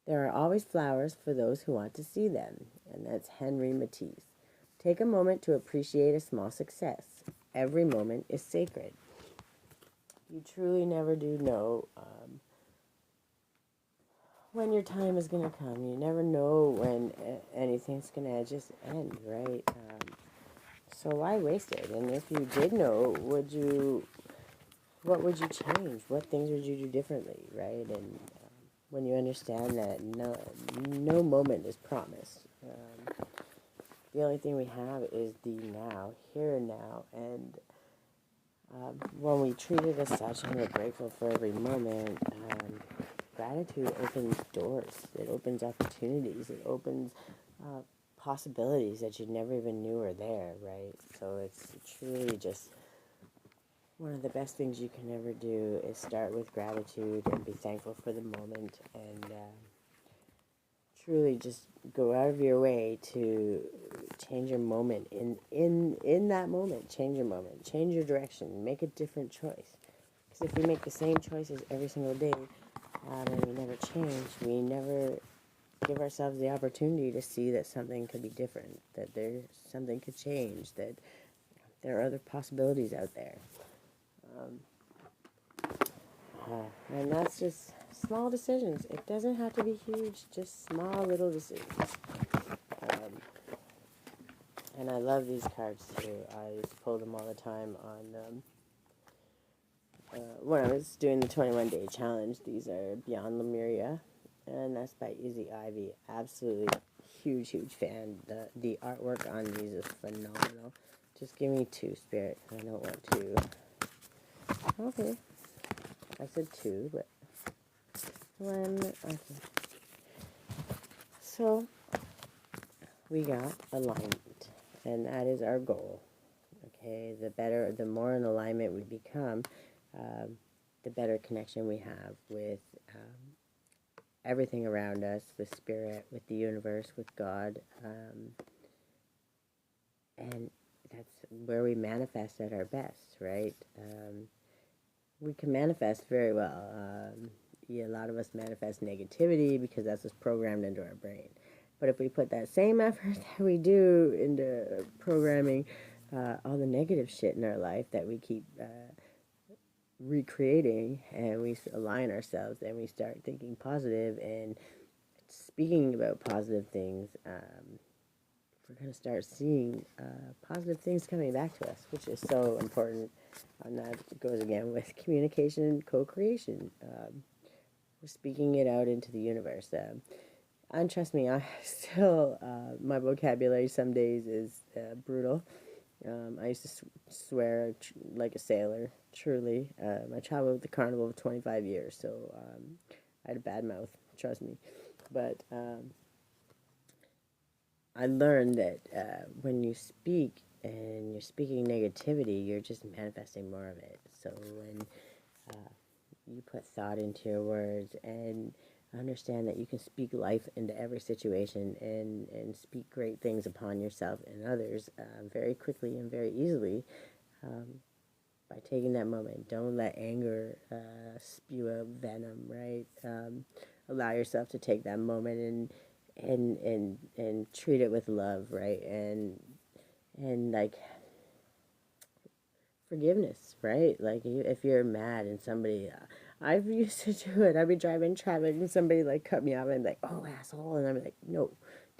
There are always flowers for those who want to see them, and that's Henry Matisse. Take a moment to appreciate a small success. Every moment is sacred. You truly never do know when your time is going to come. You never know when anything's going to just end, right? So why waste it? And if you did know, what would you change? What things would you do differently, right? And when you understand that no moment is promised. The only thing we have is the now, here and now, and when we treat it as such and we're grateful for every moment, gratitude opens doors. It opens opportunities. It opens possibilities that you never even knew were there, right? So it's truly just one of the best things you can ever do is start with gratitude and be thankful for the moment, and truly just go out of your way to change your moment. In that moment, change your moment, change your direction, make a different choice. Because if we make the same choices every single day, and we never change, we never give ourselves the opportunity to see that something could be different, that something could change, that there are other possibilities out there. And that's just small decisions. It doesn't have to be huge, just small little decisions. And I love these cards too. I used to pull them all the time on when I was doing the 21 Day Challenge. These are Beyond Lemuria, and that's by Izzy Ivy. Absolutely huge fan. The artwork on these is phenomenal. Just give me two, Spirit. I don't want two. Okay. I said two, but okay. So we got alignment, and that is our goal. Okay, the more in alignment we become, the better connection we have with everything around us, with spirit, with the universe, with God, and that's where we manifest at our best, right? We can manifest very well. A lot of us manifest negativity because that's what's programmed into our brain. But if we put that same effort that we do into programming all the negative shit in our life that we keep recreating, and we align ourselves and we start thinking positive and speaking about positive things, we're going to start seeing positive things coming back to us, which is so important. And that goes again with communication and co-creation. We're speaking it out into the universe. And trust me, I still, my vocabulary some days is brutal. I used to swear like a sailor, truly. I traveled with the Carnival for 25 years, so I had a bad mouth, trust me. But I learned that when you speak and you're speaking negativity, you're just manifesting more of it. So when you put thought into your words and understand that you can speak life into every situation and speak great things upon yourself and others very quickly and very easily, by taking that moment. Don't let anger spew out venom, right? Allow yourself to take that moment and treat it with love, right? And like forgiveness, right? Like if you're mad and somebody, I've used to do it. I'd be driving traffic and somebody like cut me off and like, oh asshole, and I'm like, no,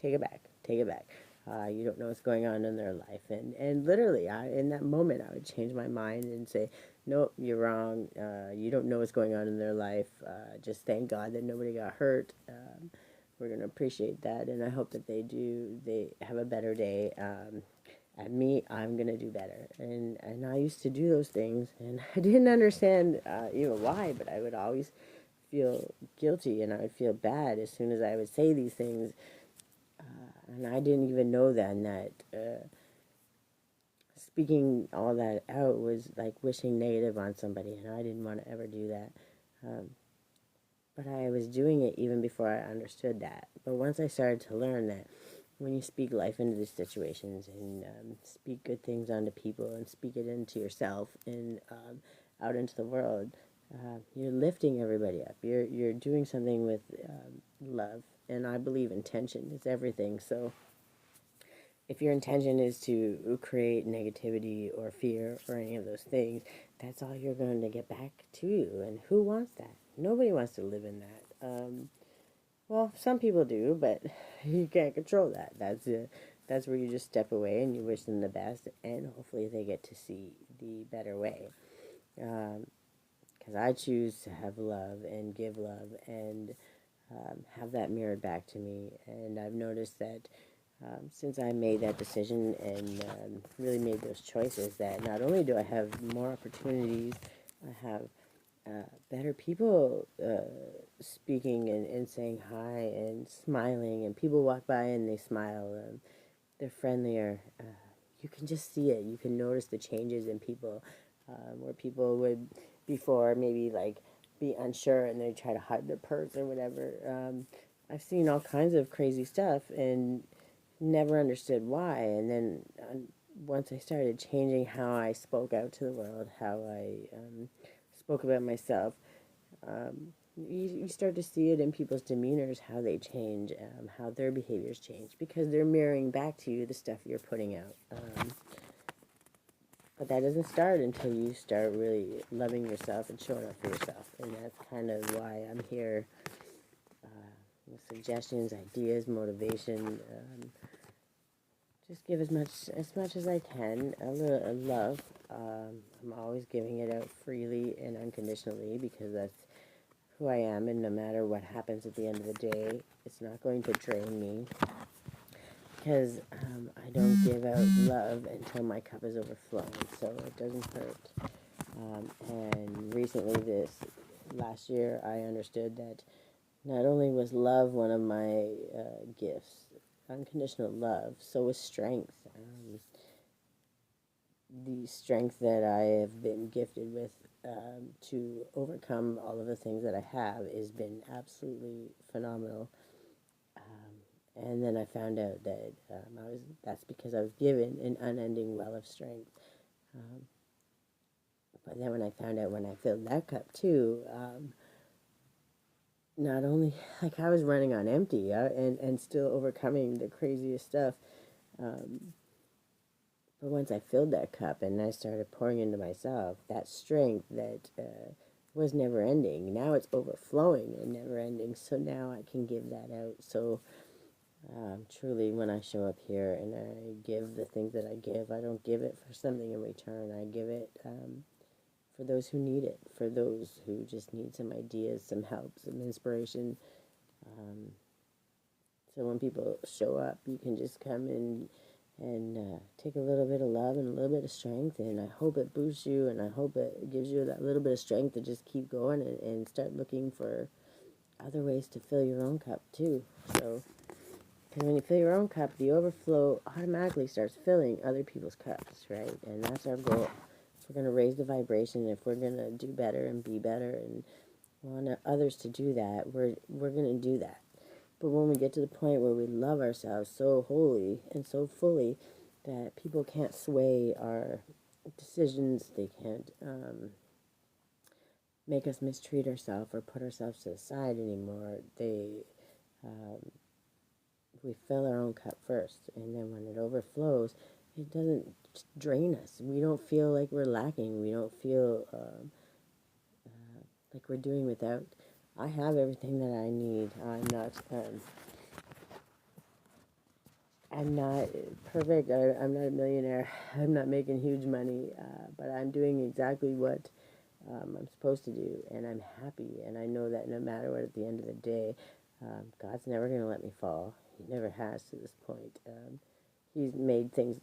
take it back, take it back. You don't know what's going on in their life, and literally, in that moment, I would change my mind and say, nope, you're wrong. You don't know what's going on in their life. Just thank God that nobody got hurt. We're gonna appreciate that, and I hope that they have a better day. And me, I'm gonna do better. And I used to do those things, and I didn't understand even why, but I would always feel guilty, and I would feel bad as soon as I would say these things. And I didn't even know then that speaking all that out was like wishing negative on somebody, and I didn't want to ever do that. but I was doing it even before I understood that. But once I started to learn that when you speak life into these situations and speak good things onto people and speak it into yourself and out into the world, you're lifting everybody up. You're doing something with love, and I believe intention is everything. So if your intention is to create negativity or fear or any of those things, that's all you're going to get back to you. And who wants that? Nobody wants to live in that. Well, some people do, but you can't control that. That's where you just step away and you wish them the best, and hopefully they get to see the better way. Because I choose to have love and give love and have that mirrored back to me. And I've noticed that since I made that decision and really made those choices, that not only do I have more opportunities, I have better people speaking and saying hi and smiling, and people walk by and they smile. They're friendlier. You can just see it. You can notice the changes in people, where people would before maybe like be unsure and they try to hide their purse or whatever. I've seen all kinds of crazy stuff and never understood why. And then once I started changing how I spoke out to the world, how I spoke about myself, you start to see it in people's demeanors, how they change, how their behaviors change, because they're mirroring back to you the stuff you're putting out. But that doesn't start until you start really loving yourself and showing up for yourself. And that's kind of why I'm here with suggestions, ideas, motivation. Just give as much as I can, a little love. I'm always giving it out freely and unconditionally because that's who I am, and no matter what happens at the end of the day, it's not going to drain me because I don't give out love until my cup is overflowing, so it doesn't hurt. And recently, this last year, I understood that not only was love one of my gifts, unconditional love, so was strength. The strength that I have been gifted with to overcome all of the things that I have has been absolutely phenomenal. And then I found out that that's because I was given an unending well of strength. Um, but then when I found out when I filled that cup too, not only like I was running on empty and still overcoming the craziest stuff. Um, but once I filled that cup and I started pouring into myself, that strength that was never ending, now it's overflowing and never ending. So now I can give that out. So truly, when I show up here and I give the things that I give, I don't give it for something in return. I give it for those who need it, for those who just need some ideas, some help, some inspiration. Um, so when people show up, you can just come in and take a little bit of love and a little bit of strength, and I hope it boosts you, and I hope it gives you that little bit of strength to just keep going and start looking for other ways to fill your own cup too. So, because when you fill your own cup, the overflow automatically starts filling other people's cups, right? And that's our goal. If we're going to raise the vibration, if we're going to do better and be better and want others to do that, we're going to do that. But when we get to the point where we love ourselves so wholly and so fully that people can't sway our decisions, they can't make us mistreat ourselves or put ourselves to the side anymore, um, we fill our own cup first, and then when it overflows, it doesn't drain us. We don't feel like we're lacking. We don't feel like we're doing without. I have everything that I need. I'm not perfect. I'm not a millionaire. I'm not making huge money, but I'm doing exactly what I'm supposed to do, and I'm happy. And I know that no matter what, at the end of the day, God's never going to let me fall. He never has to this point. He's made things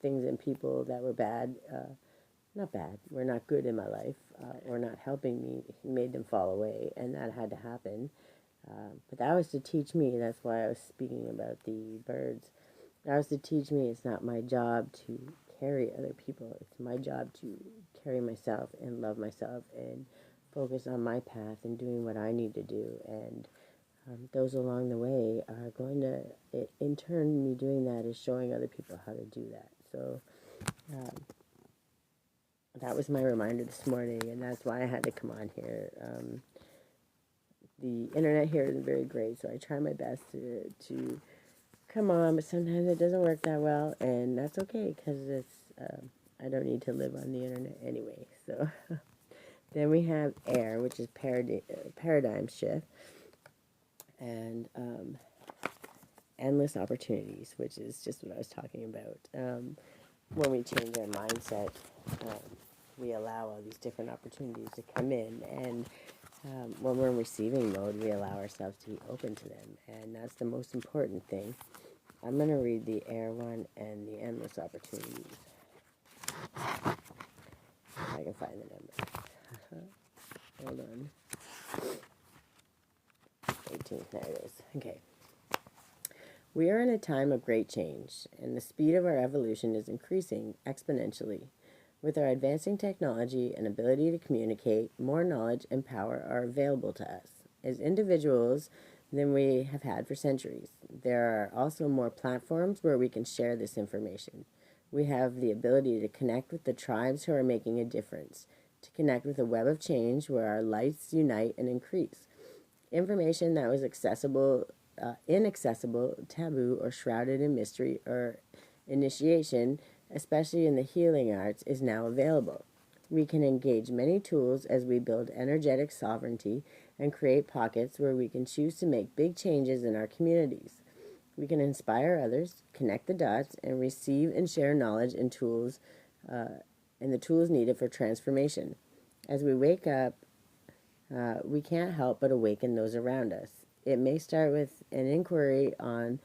and people that were bad, not bad, were not good in my life, or not helping me. He made them fall away, and that had to happen. But that was to teach me. That's why I was speaking about the birds. That was to teach me it's not my job to carry other people. It's my job to carry myself and love myself and focus on my path and doing what I need to do. And those along the way are going to, in turn, me doing that is showing other people how to do that. So um, that was my reminder this morning, and that's why I had to come on here. The internet here isn't very great, so I try my best to come on, but sometimes it doesn't work that well, and that's okay because I don't need to live on the internet anyway. So then we have air, which is paradigm shift, and endless opportunities, which is just what I was talking about. When we change our mindset, um, we allow all these different opportunities to come in, and when we're in receiving mode, we allow ourselves to be open to them, and that's the most important thing. I'm going to read the air one and the endless opportunities. If I can find the number. Hold on. 18th, there it is. Okay. We are in a time of great change, and the speed of our evolution is increasing exponentially. With our advancing technology and ability to communicate, more knowledge and power are available to us as individuals than we have had for centuries. There are also more platforms where we can share this information. We have the ability to connect with the tribes who are making a difference, to connect with a web of change where our lights unite and increase. Information that was inaccessible, taboo, or shrouded in mystery or initiation, especially in the healing arts, is now available. We can engage many tools as we build energetic sovereignty and create pockets where we can choose to make big changes in our communities. We can inspire others, connect the dots, and receive and share knowledge and tools, and the tools needed for transformation. As we wake up, we can't help but awaken those around us. It may start with an inquiry on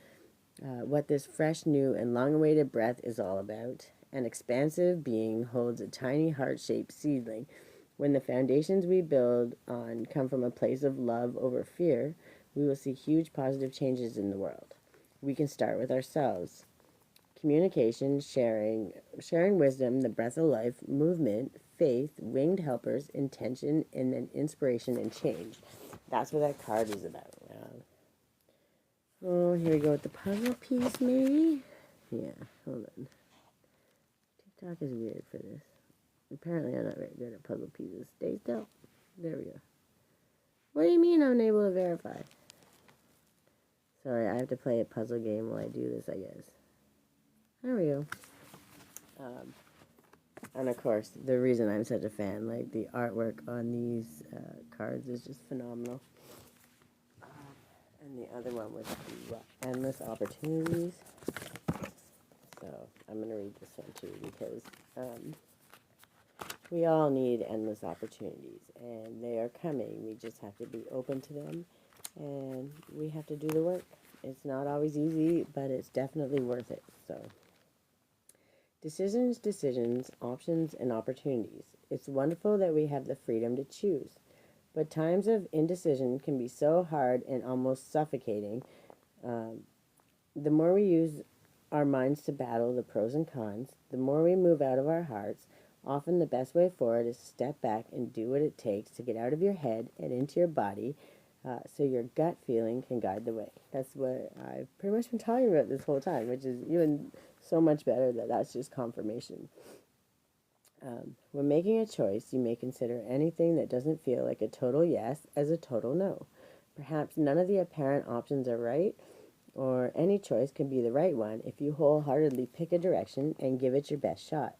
what this fresh, new, and long-awaited breath is all about. An expansive being holds a tiny heart-shaped seedling. When the foundations we build on come from a place of love over fear, we will see huge positive changes in the world. We can start with ourselves. Communication, sharing wisdom, the breath of life, movement, faith, winged helpers, intention, and then inspiration and change. That's what that card is about. Oh, here we go with the puzzle piece, maybe? Yeah, hold on. TikTok is weird for this. Apparently I'm not very good at puzzle pieces. Stay still. There we go. What do you mean I'm unable to verify? Sorry, I have to play a puzzle game while I do this, I guess. There we go. And of course, the reason I'm such a fan, like the artwork on these cards is just phenomenal. And the other one was the endless opportunities. So I'm going to read this one too because we all need endless opportunities and they are coming. We just have to be open to them and we have to do the work. It's not always easy, but it's definitely worth it. So decisions, options, and opportunities. It's wonderful that we have the freedom to choose. But times of indecision can be so hard and almost suffocating. The more we use our minds to battle the pros and cons, the more we move out of our hearts. Often the best way forward is to step back and do what it takes to get out of your head and into your body so your gut feeling can guide the way. That's what I've pretty much been talking about this whole time, which is even so much better that that's just confirmation. When making a choice, you may consider anything that doesn't feel like a total yes as a total no. Perhaps none of the apparent options are right, or any choice can be the right one if you wholeheartedly pick a direction and give it your best shot.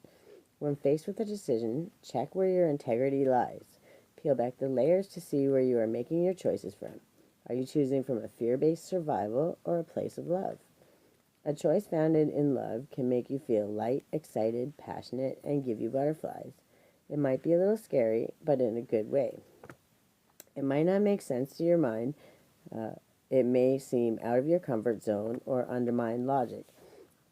When faced with a decision, check where your integrity lies. Peel back the layers to see where you are making your choices from. Are you choosing from a fear-based survival or a place of love? A choice founded in love can make you feel light, excited, passionate, and give you butterflies. It might be a little scary, but in a good way. It might not make sense to your mind. It may seem out of your comfort zone or undermine logic.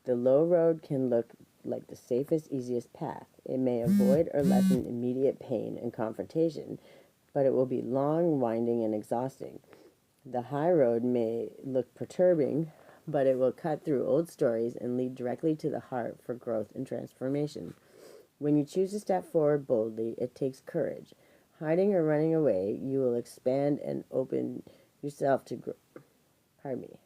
The low road can look like the safest, easiest path. It may avoid or lessen immediate pain and confrontation, but it will be long, winding, and exhausting. The high road may look perturbing, but it will cut through old stories and lead directly to the heart for growth and transformation. When you choose to step forward boldly, it takes courage. hiding or running away, you will expand and open yourself to grow. Pardon me.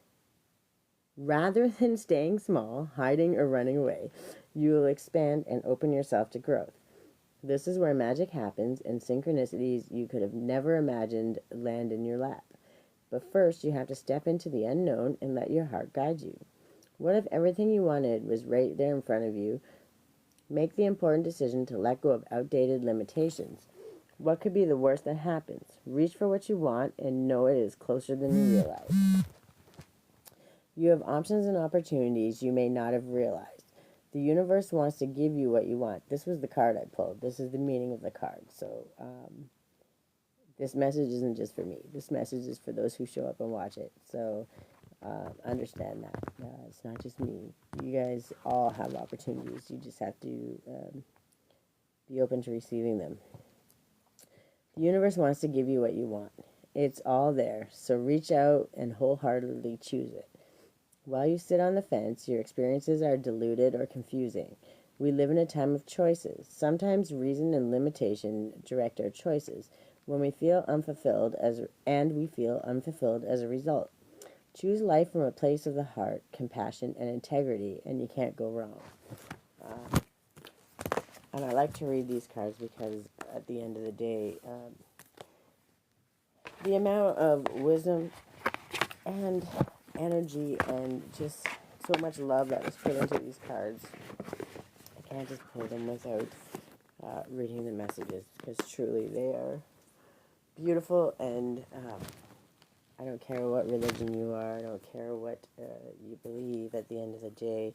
Rather than staying small, hiding, or running away, you will expand and open yourself to growth. This is where magic happens and synchronicities you could have never imagined land in your lap. But first, you have to step into the unknown and let your heart guide you. What if everything you wanted was right there in front of you? Make the important decision to let go of outdated limitations. What could be the worst that happens? Reach for what you want and know it is closer than you realize. You have options and opportunities you may not have realized. The universe wants to give you what you want. This was the card I pulled. This is the meaning of the card. So, this message isn't just for me. This message is for those who show up and watch it. So, understand that. It's not just me. You guys all have opportunities. You just have to be open to receiving them. The universe wants to give you what you want. It's all there. So reach out and wholeheartedly choose it. While you sit on the fence, your experiences are diluted or confusing. We live in a time of choices. Sometimes reason and limitation direct our choices when we feel unfulfilled as a result. Choose life from a place of the heart, compassion, and integrity, and you can't go wrong. And I like to read these cards because at the end of the day, the amount of wisdom and energy and just so much love that was put into these cards, I can't just play them without reading the messages, because truly they are beautiful. And I don't care what religion you are, I don't care what you believe. At the end of the day,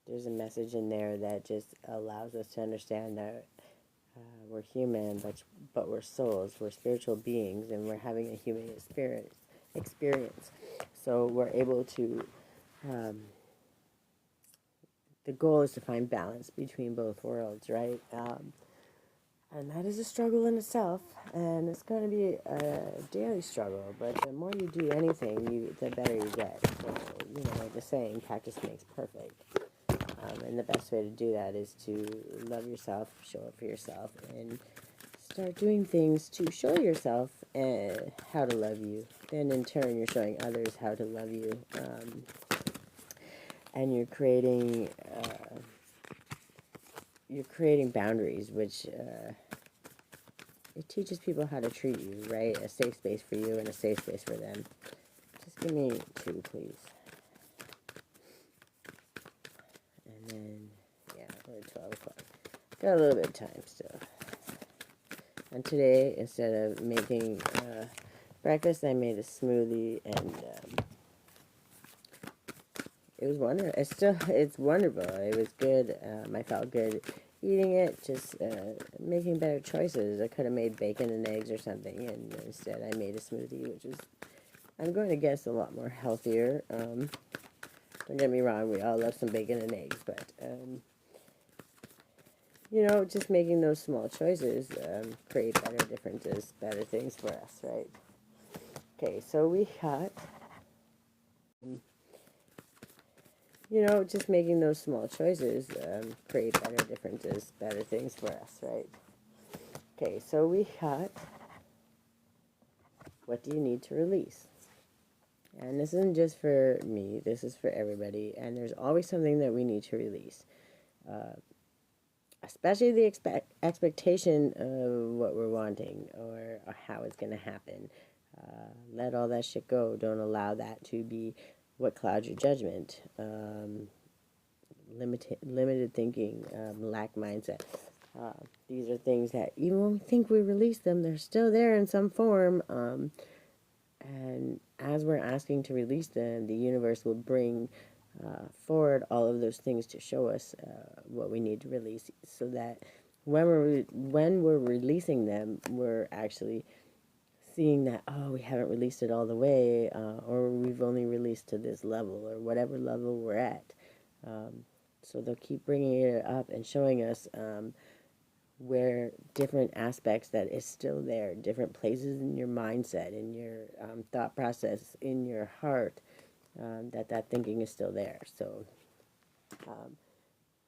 there's a message in there that just allows us to understand that we're human, but we're souls, we're spiritual beings, and we're having a human experience. So we're able to, the goal is to find balance between both worlds, right? And that is a struggle in itself, and it's going to be a daily struggle, but the more you do anything, the better you get. So, the saying, practice makes perfect. And the best way to do that is to love yourself, show up for yourself, and start doing things to show yourself how to love you. Then in turn, you're showing others how to love you. And you're creating boundaries, which it teaches people how to treat you, right? A safe space for you and a safe space for them. Just give me 2, please. And then, yeah, we're at 12 o'clock. Got a little bit of time still. And today, instead of making breakfast, I made a smoothie, and it was wonderful. It's wonderful. It was good. I felt good eating it, just making better choices. I could have made bacon and eggs or something, and instead I made a smoothie, which is, I'm going to guess, a lot more healthier. Don't get me wrong, we all love some bacon and eggs, but, just making those small choices create better differences, better things for us, right? Okay, so we got, just making those small choices create better differences, better things for us, right? Okay, so we got, what do you need to release? And this isn't just for me, this is for everybody, and there's always something that we need to release. Especially the expectation of what we're wanting or how it's going to happen. Let all that shit go. Don't allow that to be what clouds your judgment. Limited thinking, lack mindset. These are things that even when we think we release them, they're still there in some form. And as we're asking to release them, the universe will bring forward all of those things to show us what we need to release, so that when we're releasing them, we're actually seeing that, we haven't released it all the way, or we've only released to this level, or whatever level we're at. So they'll keep bringing it up and showing us where different aspects that is still there, different places in your mindset, in your thought process, in your heart, that thinking is still there. So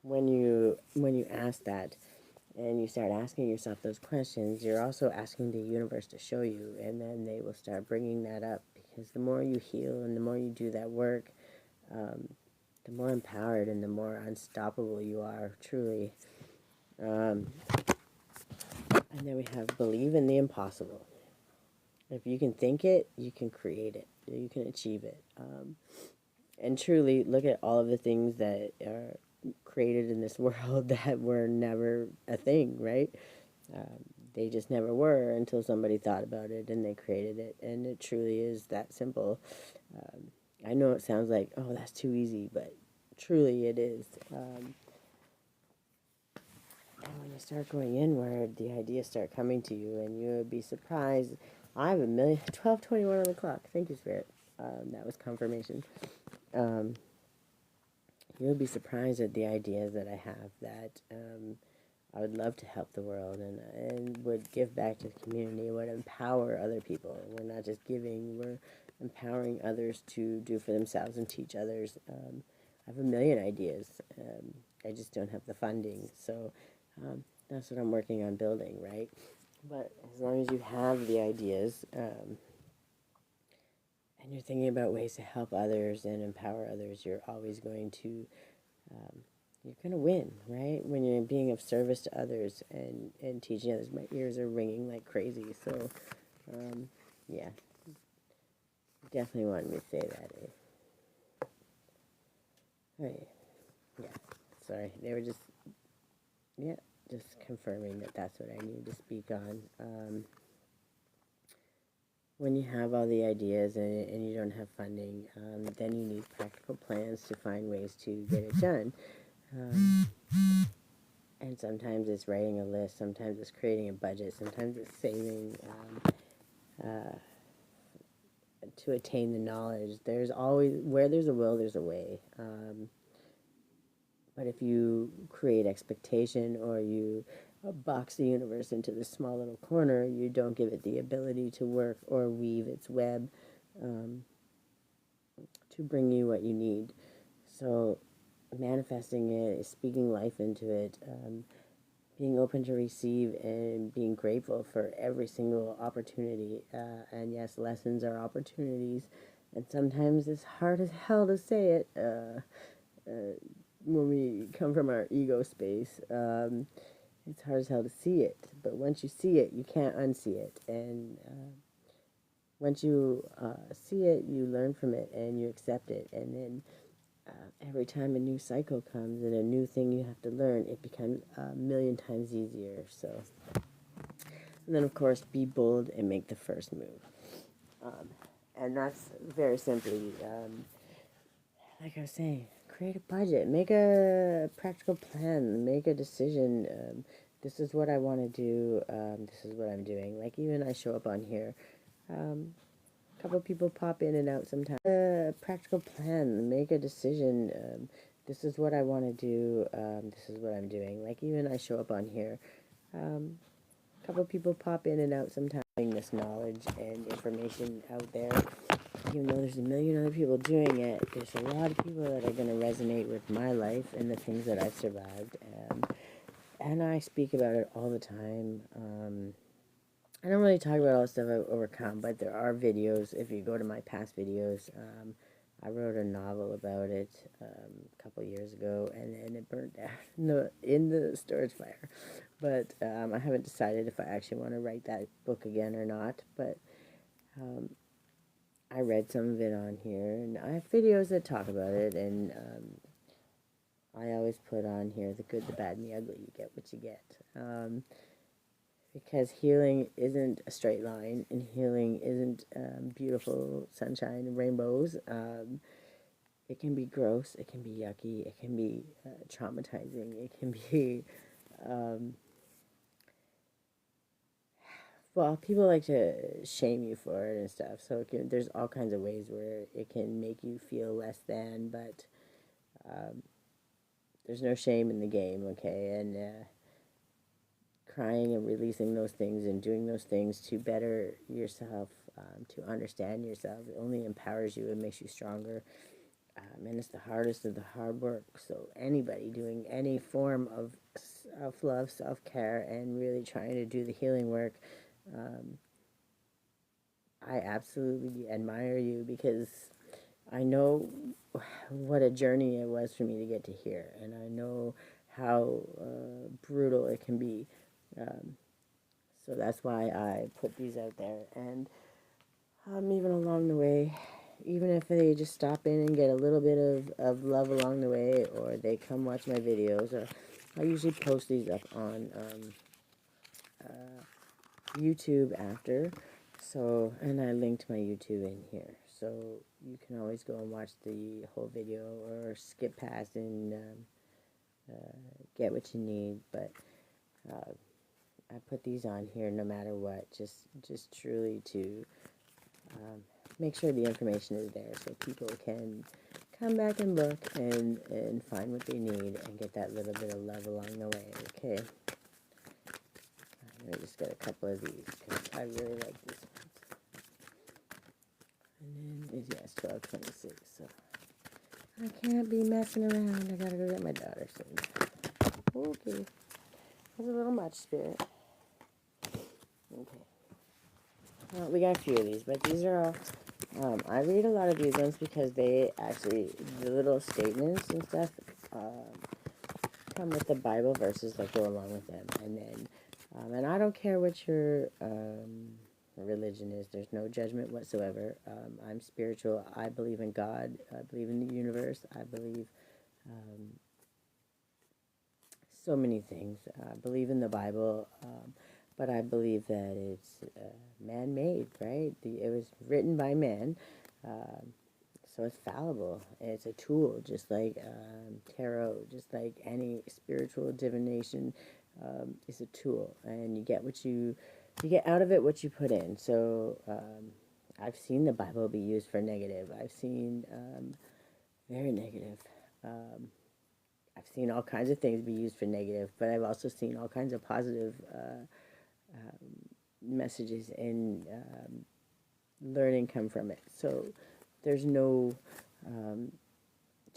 when you ask that, and you start asking yourself those questions, you're also asking the universe to show you, and then they will start bringing that up, because the more you heal and the more you do that work, um, the more empowered and the more unstoppable you are, truly. Um, and then we have believe in the impossible. If you can think it, you can create it, you can achieve it. And truly, look at all of the things that are created in this world that were never a thing, right? Um, they just never were until somebody thought about it and they created it. And it truly is that simple. Um, I know it sounds like, oh, that's too easy, but truly it is. And when you start going inward, the ideas start coming to you, and you would be surprised. I have 12:21 on the clock. Thank you, Spirit. That was confirmation. Um, you'll be surprised at the ideas that I have, that I would love to help the world, and would give back to the community, would empower other people. We're not just giving, we're empowering others to do for themselves and teach others. I have a million ideas. I just don't have the funding. So that's what I'm working on building, right? But as long as you have the ideas, and you're thinking about ways to help others and empower others, you're always going to you're going to win, right? When you're being of service to others and teaching others. My ears are ringing like crazy. So, yeah, definitely wanted me to say that. Right. Yeah, sorry. They were just, yeah, just confirming that that's what I needed to speak on. When you have all the ideas and you don't have funding, then you need practical plans to find ways to get it done. Um, and sometimes it's writing a list, sometimes it's creating a budget, sometimes it's saving to attain the knowledge. There's always, where there's a will, there's a way. But if you create expectation, or you box the universe into this small little corner, you don't give it the ability to work or weave its web um, to bring you what you need. So manifesting it is speaking life into it, being open to receive, and being grateful for every single opportunity. And yes, lessons are opportunities, and sometimes it's hard as hell to say it when we come from our ego space. It's hard as hell to see it, but once you see it, you can't unsee it. And once you see it, you learn from it and you accept it. And then every time a new cycle comes and a new thing you have to learn, it becomes a million times easier. So, and then of course, be bold and make the first move. And that's very simply, like I was saying, create a budget, make a practical plan, make a decision. This is what I want to do. This is what I'm doing. Like, even I show up on here. A couple people pop in and out sometimes. A practical plan, make a decision. This is what I want to do. This is what I'm doing. Like, even I show up on here. A couple people pop in and out sometimes. This knowledge and information out there, even though there's a million other people doing it, there's a lot of people that are going to resonate with my life and the things that I've survived. And I speak about it all the time. I don't really talk about all the stuff I've overcome, but there are videos. If you go to my past videos, I wrote a novel about it a couple years ago, and then it burnt down in the storage fire. But I haven't decided if I actually want to write that book again or not. But I read some of it on here, and I have videos that talk about it, and I always put on here the good, the bad, and the ugly. You get what you get. Because healing isn't a straight line, and healing isn't beautiful sunshine and rainbows. It can be gross, it can be yucky, it can be traumatizing, it can be, well, people like to shame you for it and stuff, so there's all kinds of ways where it can make you feel less than, but there's no shame in the game, okay, and crying and releasing those things and doing those things to better yourself, to understand yourself, it only empowers you and makes you stronger. And it's the hardest of the hard work. So anybody doing any form of self-love, self-care, and really trying to do the healing work, um, I absolutely admire you, because I know what a journey it was for me to get to here, and I know how brutal it can be. Um, so that's why I put these out there. And even along the way, even if they just stop in and get a little bit of love along the way, or they come watch my videos, or I usually post these up on YouTube after. So, and I linked my YouTube in here. So you can always go and watch the whole video, or skip past and get what you need. But uh, I put these on here no matter what, just truly to make sure the information is there, so people can come back and look and find what they need and get that little bit of love along the way. Okay, I just got a couple of these because I really like these ones. And then yes, 12:26. So I can't be messing around. I gotta go get my daughter soon. Okay, that's a little much, Spirit. Okay. Well, we got a few of these, but these are all. I read a lot of these ones because they actually, the little statements and stuff, come with the Bible verses that go along with them. And then, and I don't care what your religion is. There's no judgment whatsoever. I'm spiritual. I believe in God. I believe in the universe. I believe so many things. I believe in the Bible. But I believe that it's man-made, right? It was written by man, so it's fallible. It's a tool, just like tarot, just like any spiritual divination is a tool, and you get out of it what you put in. So I've seen the Bible be used for negative. I've seen very negative. I've seen all kinds of things be used for negative, but I've also seen all kinds of positive messages and learning come from it. So there's no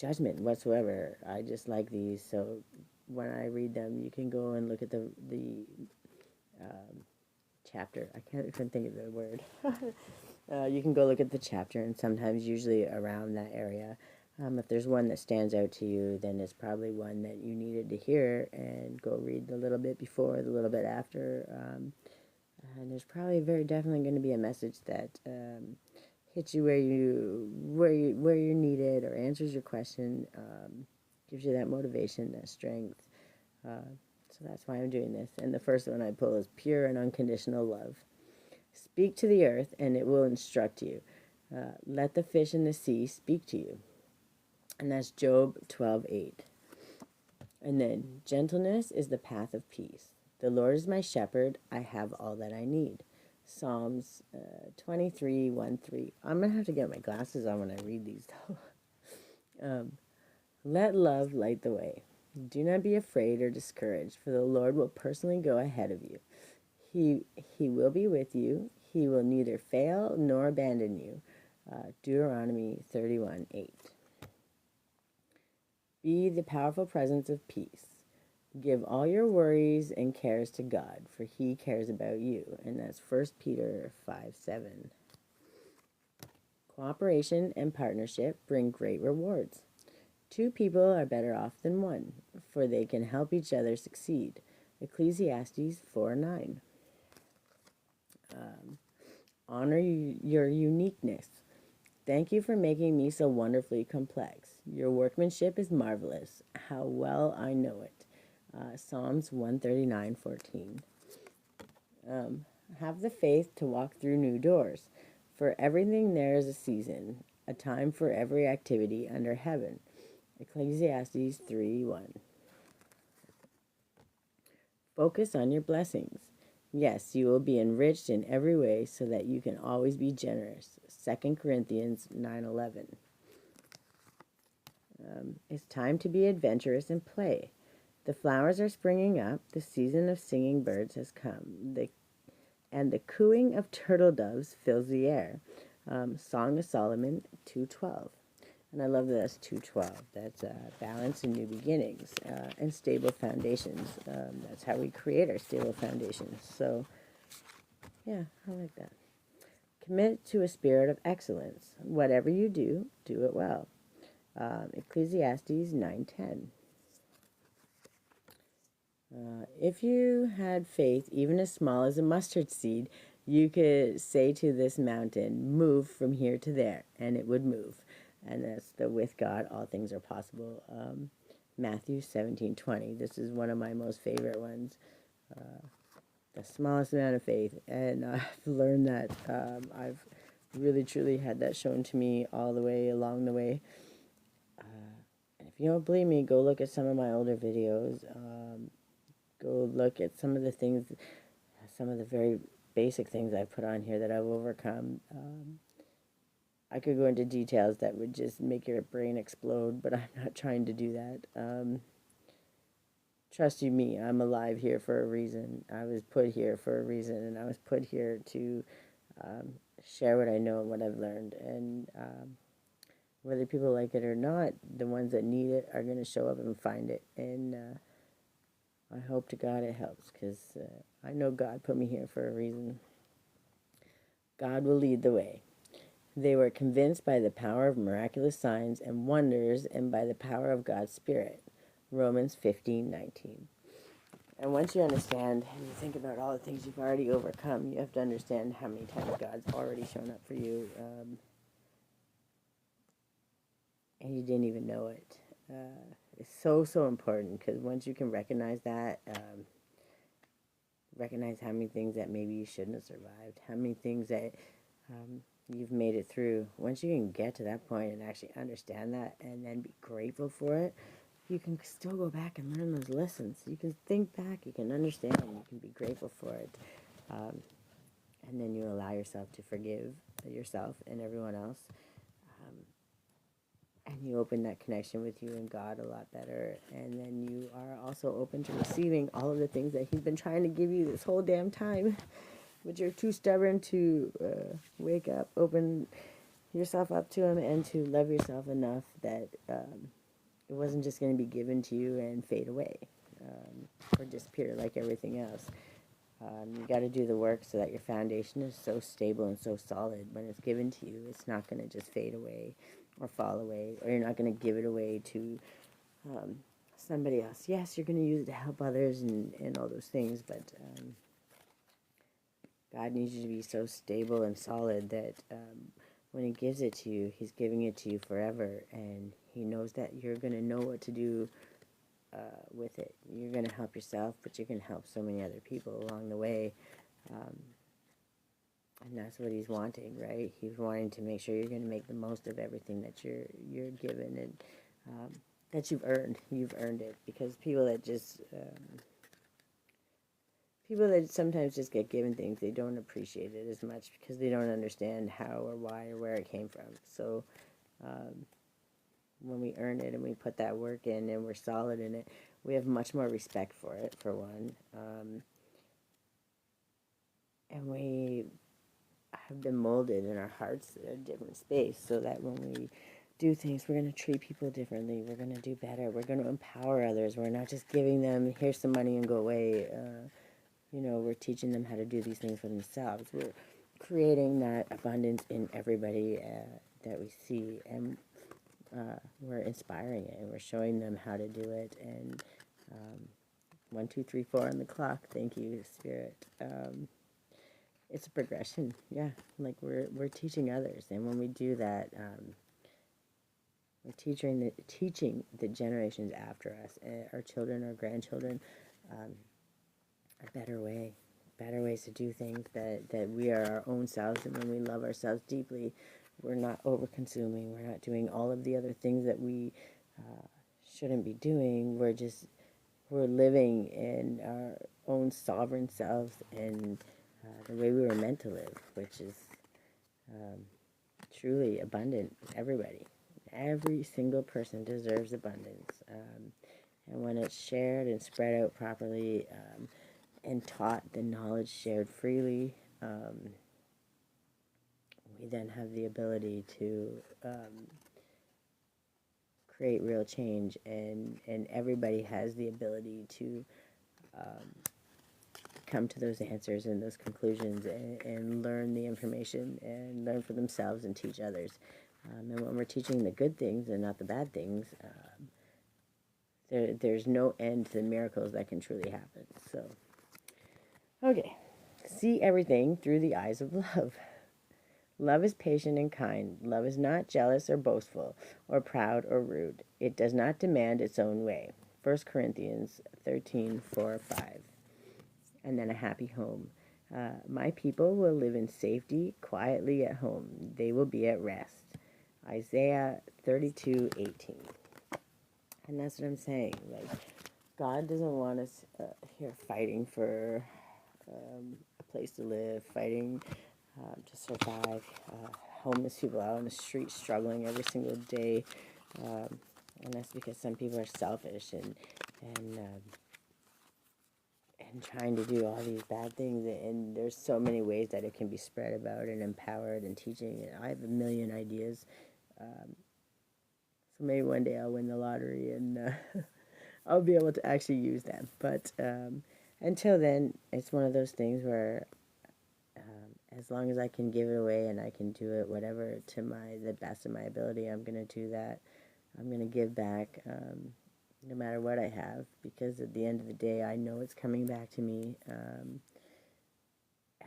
judgment whatsoever. I just like these. So when I read them, you can go and look at the chapter. I can't even think of the word. You can go look at the chapter, and sometimes, usually around that area, if there's one that stands out to you, then it's probably one that you needed to hear, and go read the little bit before, the little bit after. And there's probably very definitely going to be a message that hits you where you're needed, or answers your question, gives you that motivation, that strength. So that's why I'm doing this. And the first one I pull is pure and unconditional love. Speak to the earth, and it will instruct you. Let the fish in the sea speak to you. And that's Job 12:8. And then, gentleness is the path of peace. The Lord is my shepherd. I have all that I need. Psalms 23:1-3. I'm going to have to get my glasses on when I read these, though. Let love light the way. Do not be afraid or discouraged, for the Lord will personally go ahead of you. He will be with you. He will neither fail nor abandon you. Deuteronomy 31:8. Be the powerful presence of peace. Give all your worries and cares to God, for He cares about you. And that's 1 Peter 5:7. Cooperation and partnership bring great rewards. Two people are better off than one, for they can help each other succeed. Ecclesiastes 4:9. Honor your uniqueness. Thank you for making me so wonderfully complex. Your workmanship is marvelous. How well I know it. Psalms 139:14. Have the faith to walk through new doors. For everything there is a season, a time for every activity under heaven. Ecclesiastes 3:1. Focus on your blessings. Yes, you will be enriched in every way so that you can always be generous. 2 Corinthians 9:11. It's time to be adventurous and play. The flowers are springing up. The season of singing birds has come. And the cooing of turtle doves fills the air. Song of Solomon 2:12. And I love that that's 212. That's balance and new beginnings and stable foundations. That's how we create our stable foundations. So, yeah, I like that. Commit to a spirit of excellence. Whatever you do, do it well. Ecclesiastes 9:10. If you had faith, even as small as a mustard seed, you could say to this mountain, move from here to there, and it would move. And that's the with God, all things are possible. Matthew 17:20. This is one of my most favorite ones. The smallest amount of faith. And I've learned that I've really, truly had that shown to me all the way along the way. And if you don't believe me, go look at some of my older videos. Go look at some of the things, some of the very basic things I've put on here that I've overcome. I could go into details that would just make your brain explode, but I'm not trying to do that. Trust you me, I'm alive here for a reason. I was put here for a reason, and I was put here to share what I know and what I've learned. And whether people like it or not, the ones that need it are going to show up and find it. And I hope to God it helps, because I know God put me here for a reason. God will lead the way. They were convinced by the power of miraculous signs and wonders and by the power of God's Spirit. Romans 15:19. And once you understand and you think about all the things you've already overcome, you have to understand how many times God's already shown up for you, and you didn't even know it. It's so, so important, because once you can recognize that, recognize how many things that maybe you shouldn't have survived, how many things that you've made it through. Once you can get to that point and actually understand that and then be grateful for it, you can still go back and learn those lessons. You can think back, you can understand, you can be grateful for it. And then you allow yourself to forgive yourself and everyone else. And you open that connection with you and God a lot better. And then you are also open to receiving all of the things that He's been trying to give you this whole damn time. But you're too stubborn to wake up, open yourself up to Him, and to love yourself enough that it wasn't just going to be given to you and fade away or disappear like everything else. You got to do the work so that your foundation is so stable and so solid. When it's given to you, it's not going to just fade away or fall away, or you're not going to give it away to somebody else. Yes, you're going to use it to help others and all those things, but God needs you to be so stable and solid that when He gives it to you, He's giving it to you forever, and He knows that you're going to know what to do with it. You're going to help yourself, but you can help so many other people along the way. And that's what He's wanting, right? He's wanting to make sure you're going to make the most of everything that you're given and that you've earned. You've earned it, because people that sometimes just get given things, they don't appreciate it as much because they don't understand how or why or where it came from. So when we earn it and we put that work in and we're solid in it, we have much more respect for it, for one. And we have been molded in our hearts at a different space, so that when we do things, we're going to treat people differently. We're going to do better. We're going to empower others. We're not just giving them, here's some money and go away. We're teaching them how to do these things for themselves. We're creating that abundance in everybody that we see, and we're inspiring it, and we're showing them how to do it. And 1, 2, 3, 4 on the clock. Thank you, Spirit. It's a progression, yeah. Like we're teaching others, and when we do that, we're teaching the generations after us, our children, our grandchildren, a better ways to do things. That we are our own selves, and when we love ourselves deeply, we're not over-consuming. We're not doing all of the other things that we shouldn't be doing. We're living in our own sovereign selves and the way we were meant to live, which is truly abundant. Every single person deserves abundance, and when it's shared and spread out properly and taught, the knowledge shared freely, we then have the ability to create real change, and everybody has the ability to come to those answers and those conclusions, and learn the information and learn for themselves and teach others. And when we're teaching the good things and not the bad things, there's no end to the miracles that can truly happen. So, okay, see everything through the eyes of love. Love is patient and kind. Love is not jealous or boastful or proud or rude. It does not demand its own way. 1 Corinthians 13:4-5. And then a happy home. My people will live in safety, quietly at home. They will be at rest. Isaiah 32:18. And that's what I'm saying. Like, God doesn't want us here fighting for a place to live, fighting to survive. Homeless people out on the street struggling every single day. And that's because some people are selfish and trying to do all these bad things, and there's so many ways that it can be spread about and empowered and teaching. I have a million ideas, so maybe one day I'll win the lottery and I'll be able to actually use them. But until then, it's one of those things where as long as I can give it away and I can do it whatever to the best of my ability, I'm going to do that. I'm going to give back no matter what I have, because at the end of the day, I know it's coming back to me, and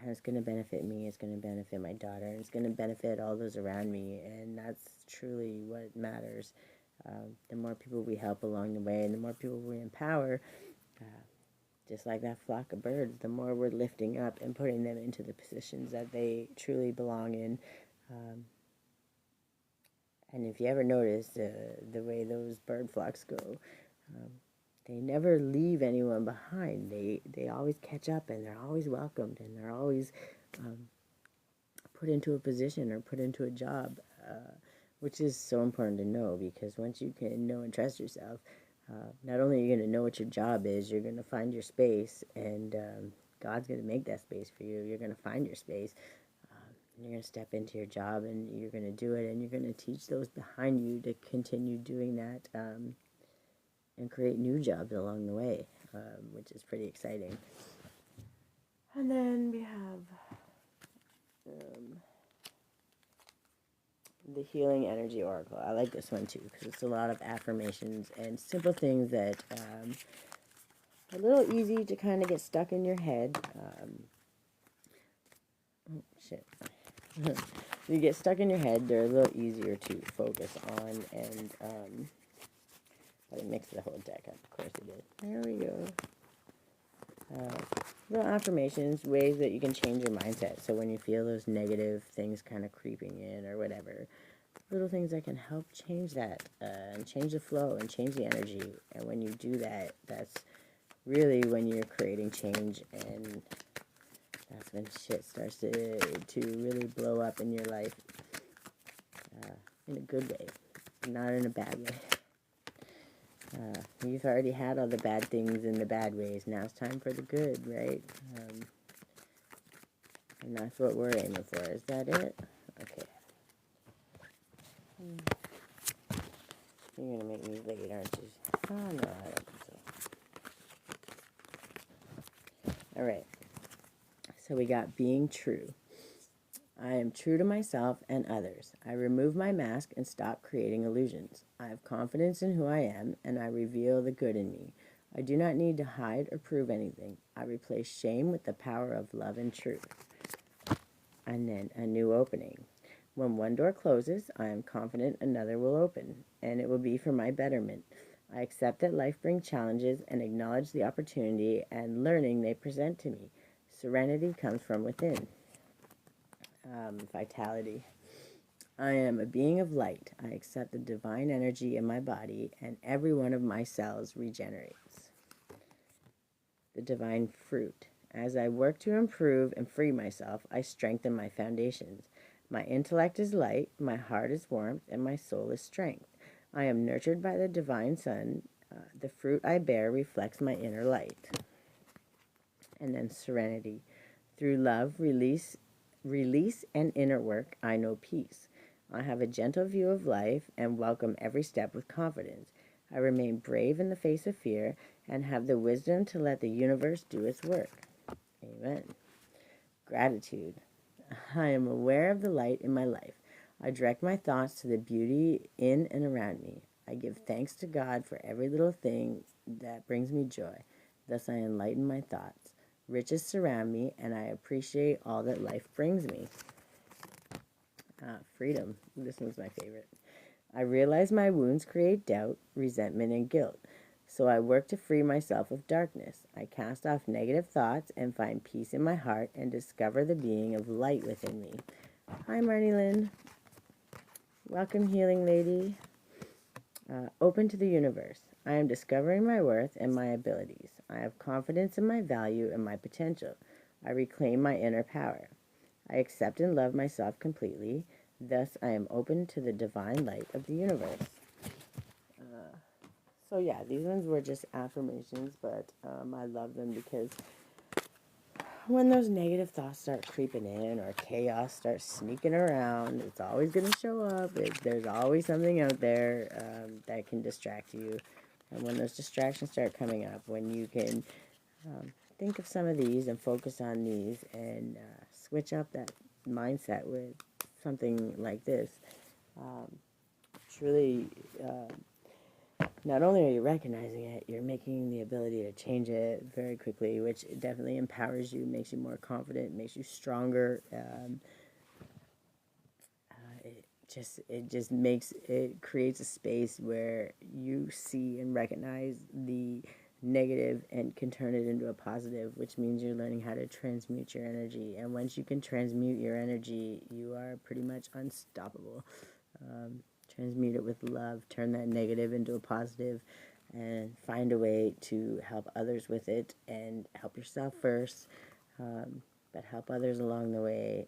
it's going to benefit me, it's going to benefit my daughter, and it's going to benefit all those around me, and that's truly what matters. The more people we help along the way, and the more people we empower, just like that flock of birds, the more we're lifting up and putting them into the positions that they truly belong in. And if you ever notice the way those bird flocks go, they never leave anyone behind. They always catch up, and they're always welcomed, and they're always put into a position or put into a job, which is so important to know, because once you can know and trust yourself, not only are you going to know what your job is, you're going to find your space, and God's going to make that space for you. You're going to find your space. You're going to step into your job, and you're going to do it, and you're going to teach those behind you to continue doing that, and create new jobs along the way, which is pretty exciting. And then we have the Healing Energy Oracle. I like this one too, because it's a lot of affirmations and simple things that are a little easy to kind of get stuck in your head. Oh, shit. You get stuck in your head, they're a little easier to focus on, and but it mixed the whole deck up. Of course it did. There we go. Little affirmations, ways that you can change your mindset. So when you feel those negative things kind of creeping in or whatever, little things that can help change that, and change the flow and change the energy. And when you do that, that's really when you're creating change, and that's when shit starts to really blow up in your life, in a good way, not in a bad way. You've already had all the bad things in the bad ways. Now it's time for the good, right? And that's what we're aiming for. Is that it? Okay. You're going to make me late, aren't you? Oh, no, I don't think so. All right. So we got being true. I am true to myself and others. I remove my mask and stop creating illusions. I have confidence in who I am, and I reveal the good in me. I do not need to hide or prove anything. I replace shame with the power of love and truth. And then a new opening. When one door closes, I am confident another will open, and it will be for my betterment. I accept that life brings challenges and acknowledge the opportunity and learning they present to me. Serenity comes from within. Vitality. I am a being of light. I accept the divine energy in my body, and every one of my cells regenerates. The divine fruit. As I work to improve and free myself, I strengthen my foundations. My intellect is light, my heart is warmth, and my soul is strength. I am nurtured by the divine sun. The fruit I bear reflects my inner light. And then serenity. Through love, release and inner work, I know peace. I have a gentle view of life and welcome every step with confidence. I remain brave in the face of fear and have the wisdom to let the universe do its work. Amen. Gratitude. I am aware of the light in my life. I direct my thoughts to the beauty in and around me. I give thanks to God for every little thing that brings me joy. Thus I enlighten my thoughts. Riches surround me, and I appreciate all that life brings me. Freedom. This one's my favorite. I realize my wounds create doubt, resentment, and guilt. So I work to free myself of darkness. I cast off negative thoughts and find peace in my heart and discover the being of light within me. Hi, Marnie Lynn. Welcome, healing lady. Open to the universe. I am discovering my worth and my abilities. I have confidence in my value and my potential. I reclaim my inner power. I accept and love myself completely. Thus, I am open to the divine light of the universe. So yeah, these ones were just affirmations, but I love them because when those negative thoughts start creeping in or chaos starts sneaking around, it's always going to show up. There's always something out there that can distract you. And when those distractions start coming up, when you can think of some of these and focus on these and switch up that mindset with something like this, truly, not only are you recognizing it, you're making the ability to change it very quickly, which definitely empowers you, makes you more confident, makes you stronger. It creates a space where you see and recognize the negative and can turn it into a positive, which means you're learning how to transmute your energy. And once you can transmute your energy, you are pretty much unstoppable. Transmute it with love, turn that negative into a positive, and find a way to help others with it and help yourself first, but help others along the way.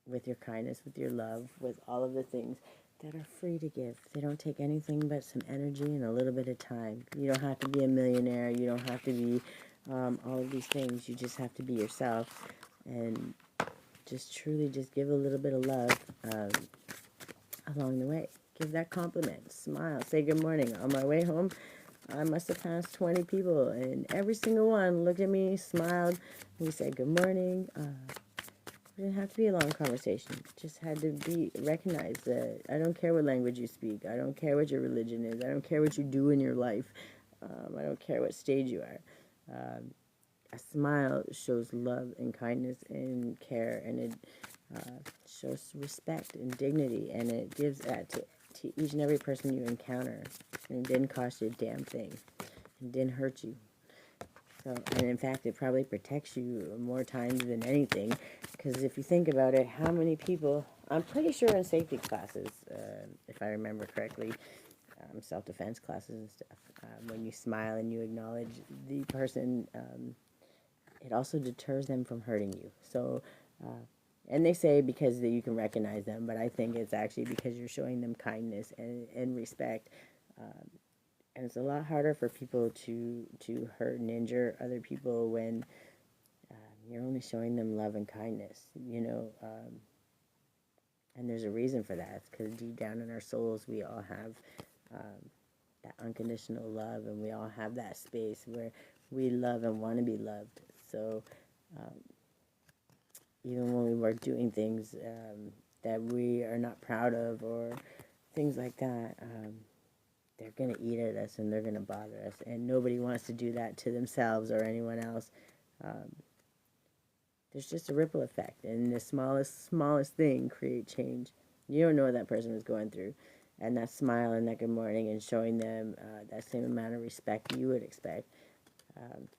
With your kindness, with your love, with all of the things that are free to give. They don't take anything but some energy and a little bit of time. You don't have to be a millionaire. You don't have to be all of these things. You just have to be yourself and just truly just give a little bit of love along the way. Give that compliment. Smile. Say good morning. On my way home, I must have passed 20 people, and every single one looked at me, smiled, and we said good morning. It didn't have to be a long conversation. It just had to be recognized that I don't care what language you speak. I don't care what your religion is. I don't care what you do in your life. I don't care what stage you are. A smile shows love and kindness and care, and it shows respect and dignity, and it gives that to each and every person you encounter. And it didn't cost you a damn thing. It didn't hurt you. So, and in fact, it probably protects you more times than anything, because if you think about it, how many people, I'm pretty sure in safety classes, if I remember correctly, self-defense classes and stuff, when you smile and you acknowledge the person, it also deters them from hurting you. So, and they say because you can recognize them, but I think it's actually because you're showing them kindness and respect. And it's a lot harder for people to hurt and injure other people when you're only showing them love and kindness, and there's a reason for that. It's because deep down in our souls, we all have that unconditional love, and we all have that space where we love and want to be loved. So even when we are doing things that we are not proud of or things like that, they're going to eat at us and they're going to bother us. And nobody wants to do that to themselves or anyone else. There's just a ripple effect. And the smallest thing create change. You don't know what that person is going through. And that smile and that good morning and showing them that same amount of respect you would expect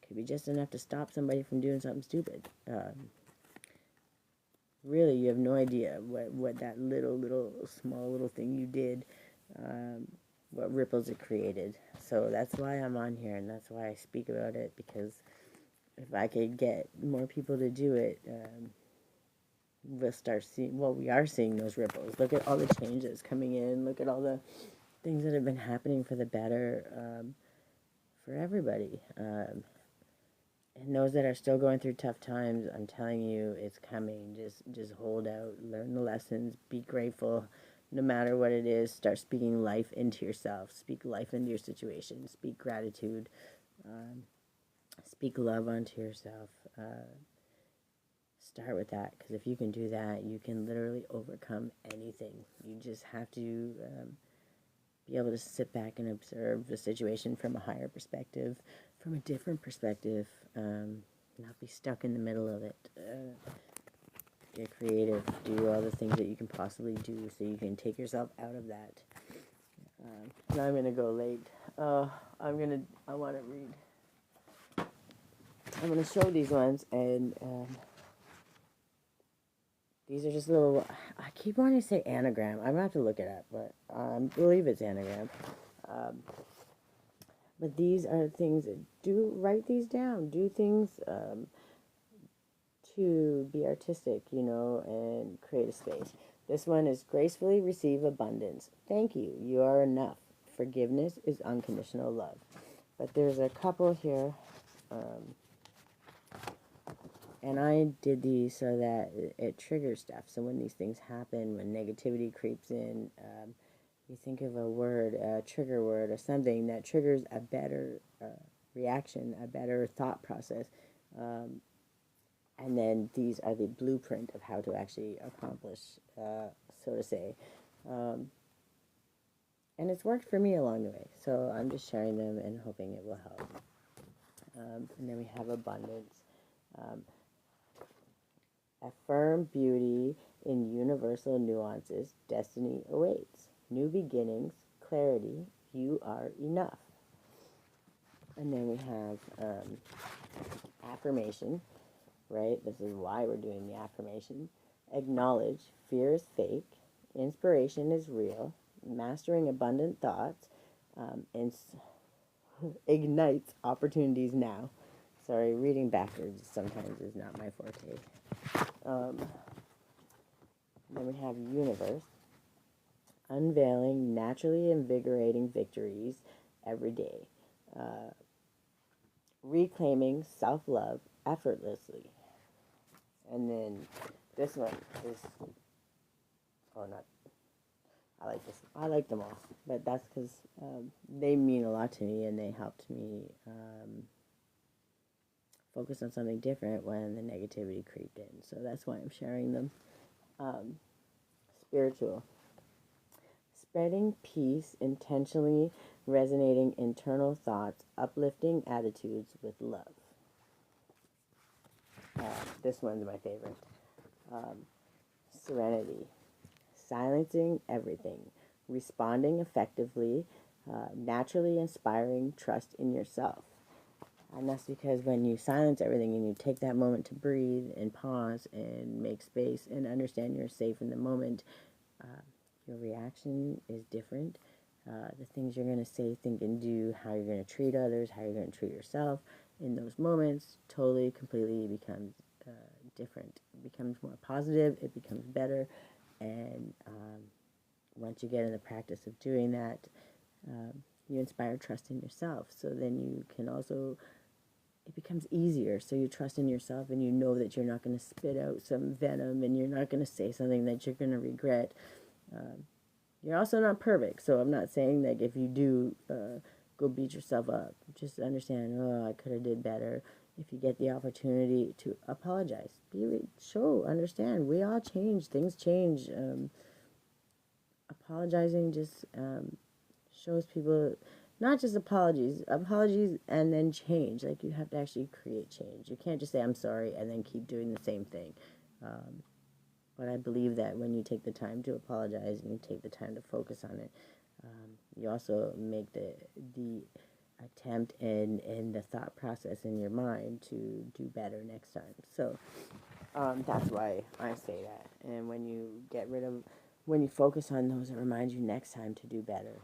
could be just enough to stop somebody from doing something stupid. Really, you have no idea what that small little thing you did, what ripples it created. So that's why I'm on here, and that's why I speak about it, because if I could get more people to do it, we'll start seeing, well, we are seeing those ripples. Look at all the changes coming in. Look at all the things that have been happening for the better for everybody. And those that are still going through tough times, I'm telling you, it's coming. Just hold out, learn the lessons, be grateful, no matter what it is. Start speaking life into yourself. Speak life into your situation. Speak gratitude. Um, Speak love onto yourself. Start with that, because if you can do that, you can literally overcome anything. You just have to be able to sit back and observe the situation from a higher perspective, from a different perspective, not be stuck in the middle of it. Get creative, do all the things that you can possibly do so you can take yourself out of that. Now I'm going to go late. I want to read. I'm going to show these ones, and these are just little, I keep wanting to say anagram. I'm going to have to look it up, but I believe it's anagram. But these are things, write these down. Do things to be artistic, and create a space. This one is gracefully receive abundance. Thank you. You are enough. Forgiveness is unconditional love. But there's a couple here. And I did these so that it triggers stuff. So when these things happen, when negativity creeps in, you think of a word, a trigger word, or something that triggers a better reaction, a better thought process. And then these are the blueprint of how to actually accomplish, so to say. And it's worked for me along the way. So I'm just sharing them and hoping it will help. And then we have abundance. Affirm beauty in universal nuances. Destiny awaits. New beginnings, clarity, you are enough. And then we have affirmation, right? This is why we're doing the affirmation. Acknowledge, fear is fake. Inspiration is real. Mastering abundant thoughts. And ignites opportunities now. Sorry, reading backwards sometimes is not my forte. Then we have universe. Unveiling naturally invigorating victories every day. Reclaiming self-love effortlessly. And then this one is, I like this. I like them all, but that's because they mean a lot to me, and they helped me focus on something different when the negativity creeped in. So that's why I'm sharing them. Spiritual. Spreading peace, intentionally resonating internal thoughts, uplifting attitudes with love. This one's my favorite. Serenity. Silencing everything. Responding effectively. Naturally inspiring trust in yourself. And that's because when you silence everything and you take that moment to breathe and pause and make space and understand you're safe in the moment, your reaction is different. The things you're going to say, think, and do, how you're going to treat others, how you're going to treat yourself in those moments, totally, completely becomes different. It becomes more positive. It becomes better. And once you get in the practice of doing that, you inspire trust in yourself. So then you can also, it becomes easier. So you trust in yourself, and you know that you're not going to spit out some venom, and you're not going to say something that you're going to regret. You're also not perfect, so I'm not saying that if you do go beat yourself up. Just understand, I could have did better. If you get the opportunity to apologize, understand. We all change. Things change. Apologizing just shows people not just apologies and then change. Like, you have to actually create change. You can't just say I'm sorry and then keep doing the same thing. But I believe that when you take the time to apologize and you take the time to focus on it, you also make the attempt and the thought process in your mind to do better next time. So that's why I say that. And when you focus on those, it reminds you next time to do better.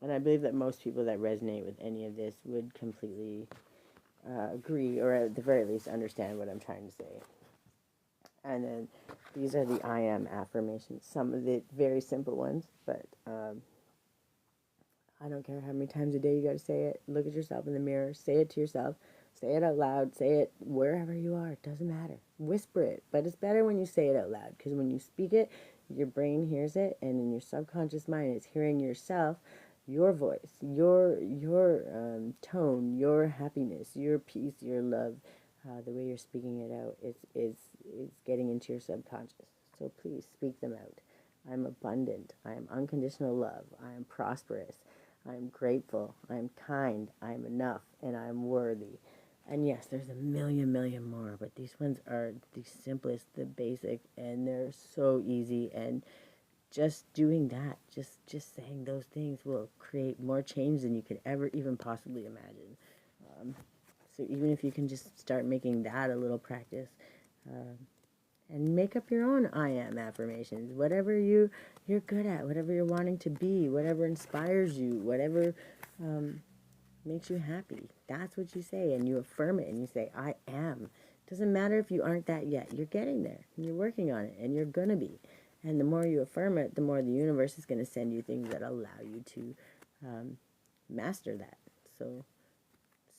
And I believe that most people that resonate with any of this would completely agree, or at the very least understand what I'm trying to say. And then these are the I am affirmations. Some of the very simple ones, but I don't care how many times a day you got to say it. Look at yourself in the mirror. Say it to yourself. Say it out loud. Say it wherever you are. It doesn't matter. Whisper it. But it's better when you say it out loud, because when you speak it, your brain hears it, and in your subconscious mind, it's hearing yourself, your voice, your tone, your happiness, your peace, your love. The way you're speaking it out is getting into your subconscious. So please speak them out. I'm abundant. I am unconditional love. I am prosperous. I am grateful. I am kind. I am enough, and I am worthy. And yes, there's a million more, but these ones are the simplest, the basic, and they're so easy. And just doing that, just saying those things will create more change than you could ever even possibly imagine. Um, so even if you can just start making that a little practice, um, and make up your own I am affirmations, whatever you're good at, whatever you're wanting to be, whatever inspires you, whatever makes you happy. That's what you say, and you affirm it, and you say, I am. Doesn't matter if you aren't that yet. You're getting there, and you're working on it, and you're going to be. And the more you affirm it, the more the universe is going to send you things that allow you to master that. So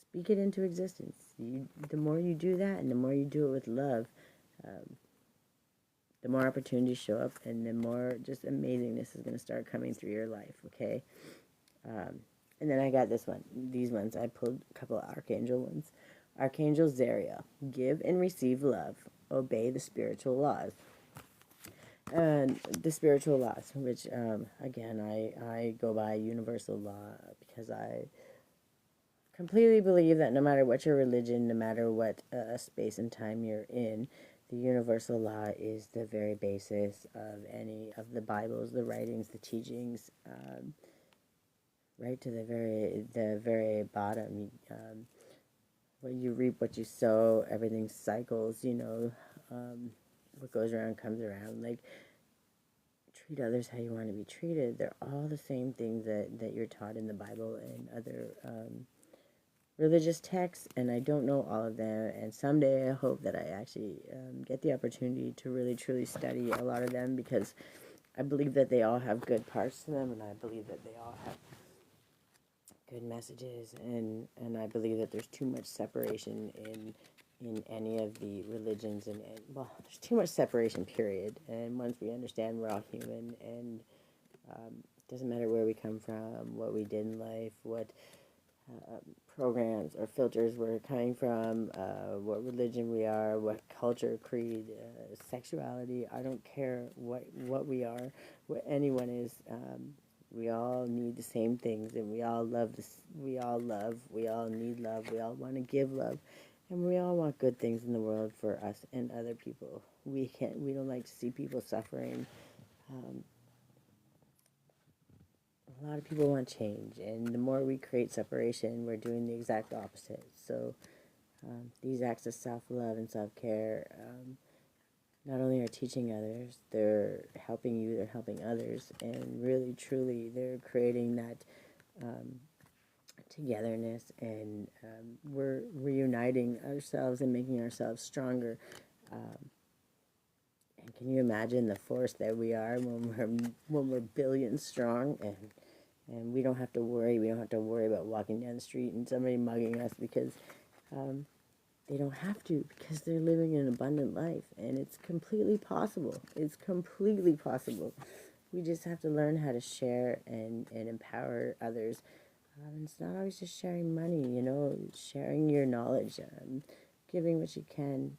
speak it into existence. The more you do that, and the more you do it with love, the more opportunities show up, and the more just amazingness is going to start coming through your life, okay? And then I got this one. These ones, I pulled a couple of Archangel ones. Archangel Zariel, give and receive love. Obey the spiritual laws. And the spiritual laws, which, again, I go by universal law, because I completely believe that no matter what your religion, no matter what space and time you're in, the universal law is the very basis of any of the Bibles, the writings, the teachings, right to the very bottom. When you reap what you sow, everything cycles. What goes around comes around. Like, treat others how you want to be treated. They're all the same things that you're taught in the Bible and other religious texts, and I don't know all of them, and someday I hope that I actually get the opportunity to really truly study a lot of them, because I believe that they all have good parts to them, and I believe that they all have good messages, and I believe that there's too much separation in any of the religions, and well, there's too much separation, period. And once we understand we're all human, and it doesn't matter where we come from, what we did in life, what programs or filters we're coming from, what religion we are, what culture, creed, sexuality. I don't care what we are, what anyone is. We all need the same things, and we all love this. We all love. We all need love. We all want to give love, and we all want good things in the world for us and other people. We can't. We don't like to see people suffering. A lot of people want change, and the more we create separation, we're doing the exact opposite. So these acts of self-love and self-care not only are teaching others, they're helping you, they're helping others, and really, truly, they're creating that togetherness, and we're reuniting ourselves and making ourselves stronger. And can you imagine the force that we are when we're billions strong, and we don't have to worry. We don't have to worry about walking down the street and somebody mugging us, because they don't have to, because they're living an abundant life, and it's completely possible. It's completely possible. We just have to learn how to share and empower others. It's not always just sharing money, sharing your knowledge, giving what you can,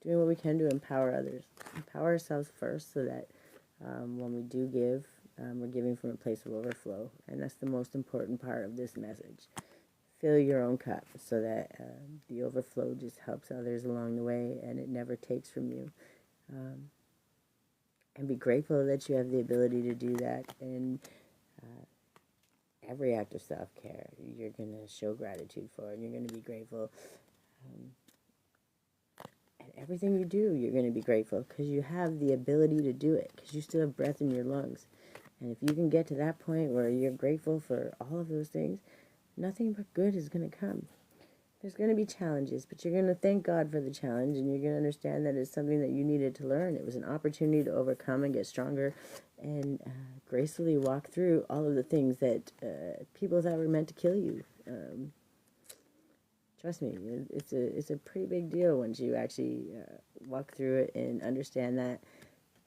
doing what we can to empower others. Empower ourselves first, so that when we do give, we're giving from a place of overflow. And that's the most important part of this message. Fill your own cup, so that the overflow just helps others along the way, and it never takes from you. And be grateful that you have the ability to do that. And every act of self-care, you're going to show gratitude for, and you're going to be grateful. And everything you do, you're going to be grateful, because you have the ability to do it, because you still have breath in your lungs. And if you can get to that point where you're grateful for all of those things, nothing but good is going to come. There's going to be challenges, but you're going to thank God for the challenge, and you're going to understand that it's something that you needed to learn. It was an opportunity to overcome and get stronger, and gracefully walk through all of the things that people thought were meant to kill you. Trust me, it's a pretty big deal once you actually walk through it and understand that,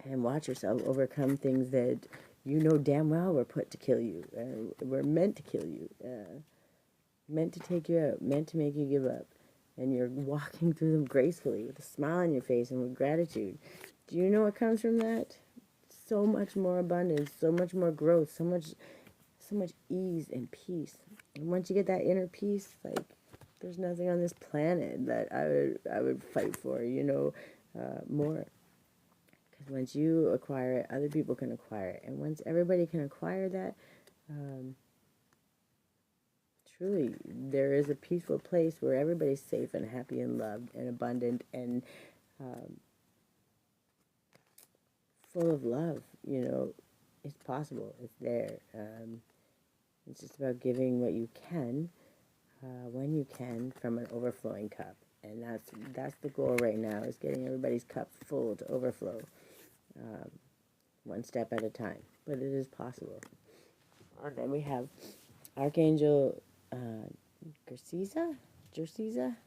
and watch yourself overcome things that you know damn well were put to kill you, were meant to kill you, meant to take you out, meant to make you give up, and you're walking through them gracefully with a smile on your face and with gratitude. Do you know what comes from that? So much more abundance, so much more growth, so much ease and peace. And once you get that inner peace, like there's nothing on this planet that I would fight for, more. Because once you acquire it, other people can acquire it, and once everybody can acquire that, um, truly, there is a peaceful place where everybody's safe and happy and loved and abundant and um, full of love. It's possible. It's there. It's just about giving what you can, when you can, from an overflowing cup. And that's the goal right now, is getting everybody's cup full to overflow, um, one step at a time. But it is possible. And then we have Archangel Jersiza.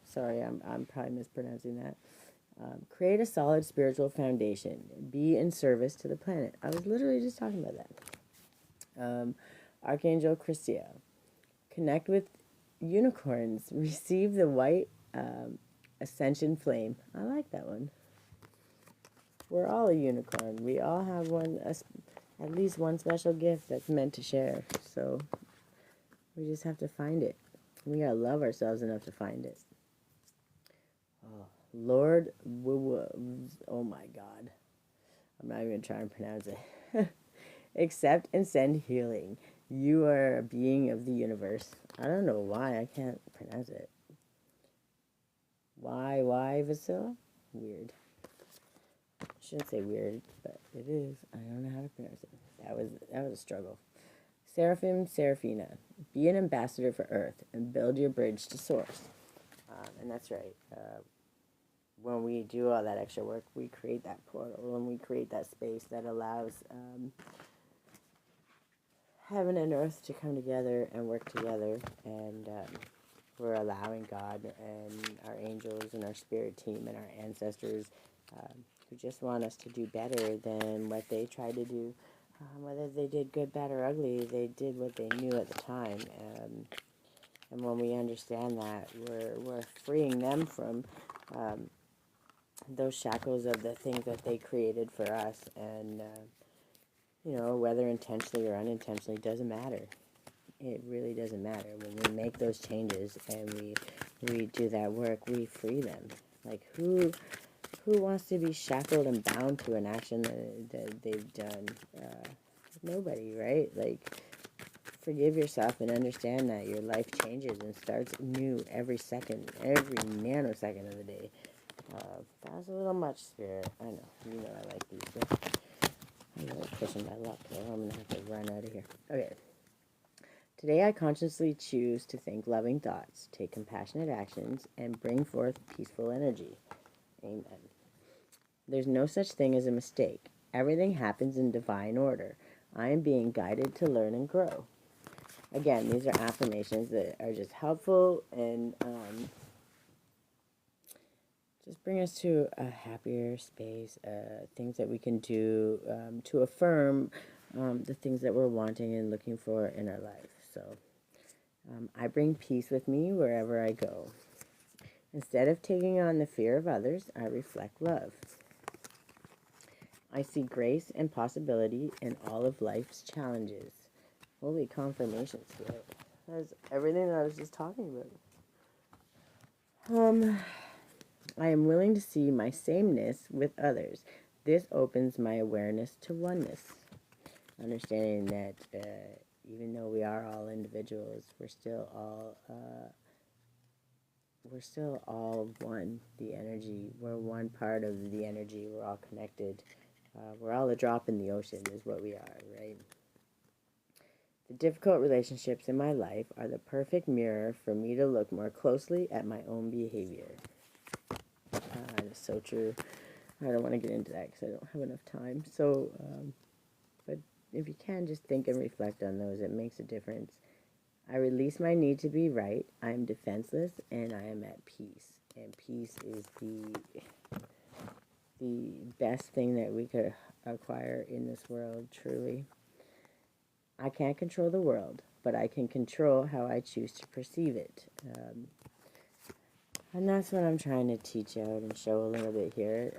Sorry, I'm probably mispronouncing that. Create a solid spiritual foundation. Be in service to the planet. I was literally just talking about that. Archangel Christia. Connect with unicorns. Receive the white ascension flame. I like that one. We're all a unicorn. We all have at least one special gift that's meant to share. So we just have to find it. We gotta love ourselves enough to find it. Oh, Lord, oh my God. I'm not even trying to pronounce it. Accept and send healing. You are a being of the universe. I don't know why I can't pronounce it. Why, Vasila? Weird. I shouldn't say weird, but it is. I don't know how to pronounce it. That was a struggle. Seraphim, Seraphina. Be an ambassador for Earth and build your bridge to Source. And that's right. When we do all that extra work, we create that portal and we create that space that allows heaven and earth to come together and work together. And we're allowing God and our angels and our spirit team and our ancestors, who just want us to do better than what they tried to do. Whether they did good, bad, or ugly, they did what they knew at the time. And when we understand that, we're freeing them from those shackles of the things that they created for us. And, whether intentionally or unintentionally, doesn't matter. It really doesn't matter. When we make those changes and we do that work, we free them. Like, who wants to be shackled and bound to an action that they've done? Nobody, right? Like, forgive yourself and understand that your life changes and starts new every second, every nanosecond of the day. That was a little much, Spirit. I know. I like these. But I'm really pushing my luck here. I'm going to have to run out of here. Okay. Today I consciously choose to think loving thoughts, take compassionate actions, and bring forth peaceful energy. Amen. There's no such thing as a mistake. Everything happens in divine order. I am being guided to learn and grow. Again, these are affirmations that are just helpful and just bring us to a happier space, things that we can do to affirm the things that we're wanting and looking for in our life. So I bring peace with me wherever I go. Instead of taking on the fear of others, I reflect love. I see grace and possibility in all of life's challenges. Holy confirmation, Spirit. That's everything that I was just talking about. I am willing to see my sameness with others. This opens my awareness to oneness. Understanding that even though we are all individuals, we're still all one. The energy, we're one part of the energy. We're all connected. We're all a drop in the ocean is what we are, right? The difficult relationships in my life are the perfect mirror for me to look more closely at my own behavior. That is so true. I don't want to get into that because I don't have enough time. But if you can, just think and reflect on those. It makes a difference. I release my need to be right. I am defenseless and I am at peace. And peace is the best thing that we could acquire in this world, truly. I can't control the world, but I can control how I choose to perceive it. And that's what I'm trying to teach out and show a little bit here,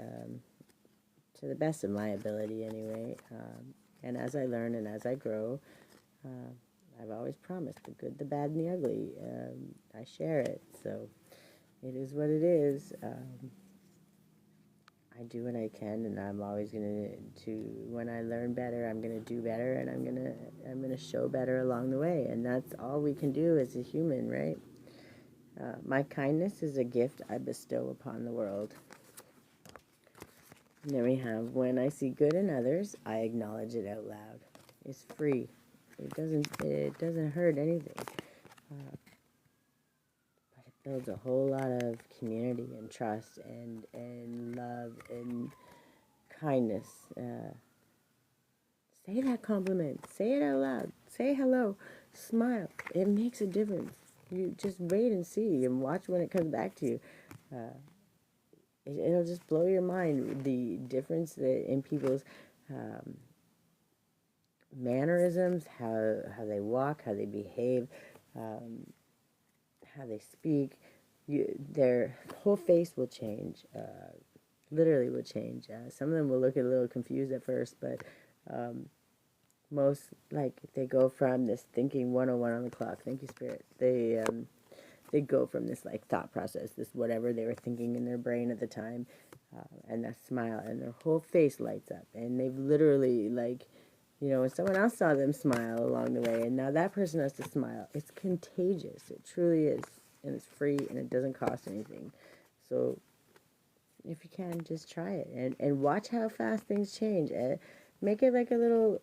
to the best of my ability, anyway. And as I learn and as I grow, uh, I've always promised the good, the bad, and the ugly. I share it, so it is what it is. I do what I can, and I'm always gonna. When I learn better, I'm gonna do better, and I'm gonna show better along the way. And that's all we can do as a human, right? My kindness is a gift I bestow upon the world. And then we have, when I see good in others, I acknowledge it out loud. It's free. It doesn't hurt anything. But it builds a whole lot of community and trust and love and kindness. Say that compliment. Say it out loud. Say hello. Smile. It makes a difference. You just wait and see and watch when it comes back to you. It'll just blow your mind, the difference that in people's mannerisms, how they walk, how they behave, how they speak. Their whole face will change. Literally will change. Some of them will look a little confused at first, but most, like, they go from this thinking 101 on the clock. Thank you, Spirit. They go from this, like, thought process, this whatever they were thinking in their brain at the time, and that smile, and their whole face lights up, and they've literally, like, when someone else saw them smile along the way, and now that person has to smile. It's contagious. It truly is, and it's free, and it doesn't cost anything. So if you can, just try it, and watch how fast things change. Make it like a little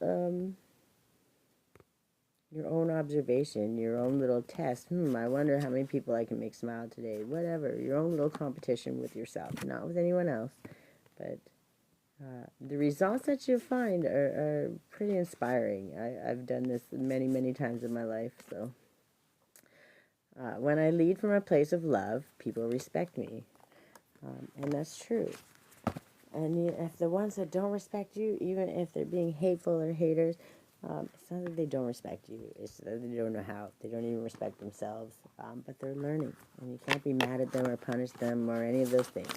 your own observation, your own little test. I wonder how many people I can make smile today. Whatever, your own little competition with yourself, not with anyone else. But the results that you find are pretty inspiring. I've done this many, many times in my life. So when I lead from a place of love, people respect me. And that's true. And if the ones that don't respect you, even if they're being hateful or haters, it's not that they don't respect you. It's that they don't know how. They don't even respect themselves. But they're learning. And you can't be mad at them or punish them or any of those things.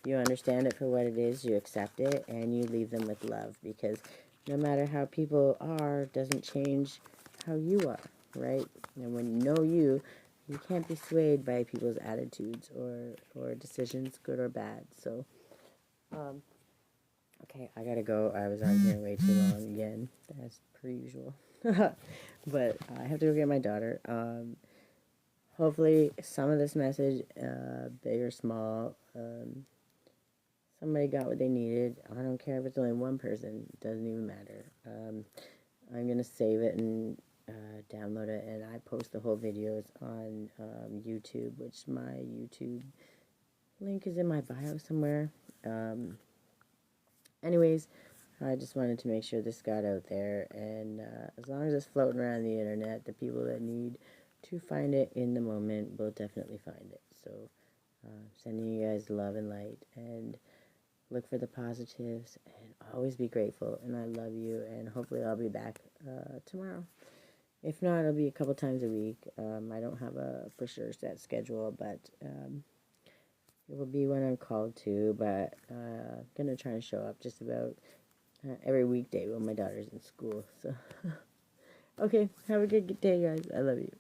You understand it for what it is, you accept it, and you leave them with love. Because no matter how people are, doesn't change how you are, right? And when you know you can't be swayed by people's attitudes or decisions, good or bad. So, okay, I gotta go. I was on here way too long again, as per usual. But I have to go get my daughter. Hopefully, some of this message, big or small, somebody got what they needed. I don't care if it's only one person. It doesn't even matter. I'm going to save it and download it, and I post the whole videos on YouTube, which my YouTube link is in my bio somewhere. Anyways, I just wanted to make sure this got out there, and as long as it's floating around the internet, the people that need to find it in the moment will definitely find it. So, sending you guys love and light, and look for the positives, and always be grateful, and I love you, and hopefully I'll be back tomorrow. If not, it'll be a couple times a week. I don't have a for sure set schedule, but it will be when I'm called to, but I'm going to try and show up just about every weekday when my daughter's in school. So, okay, have a good day, guys. I love you.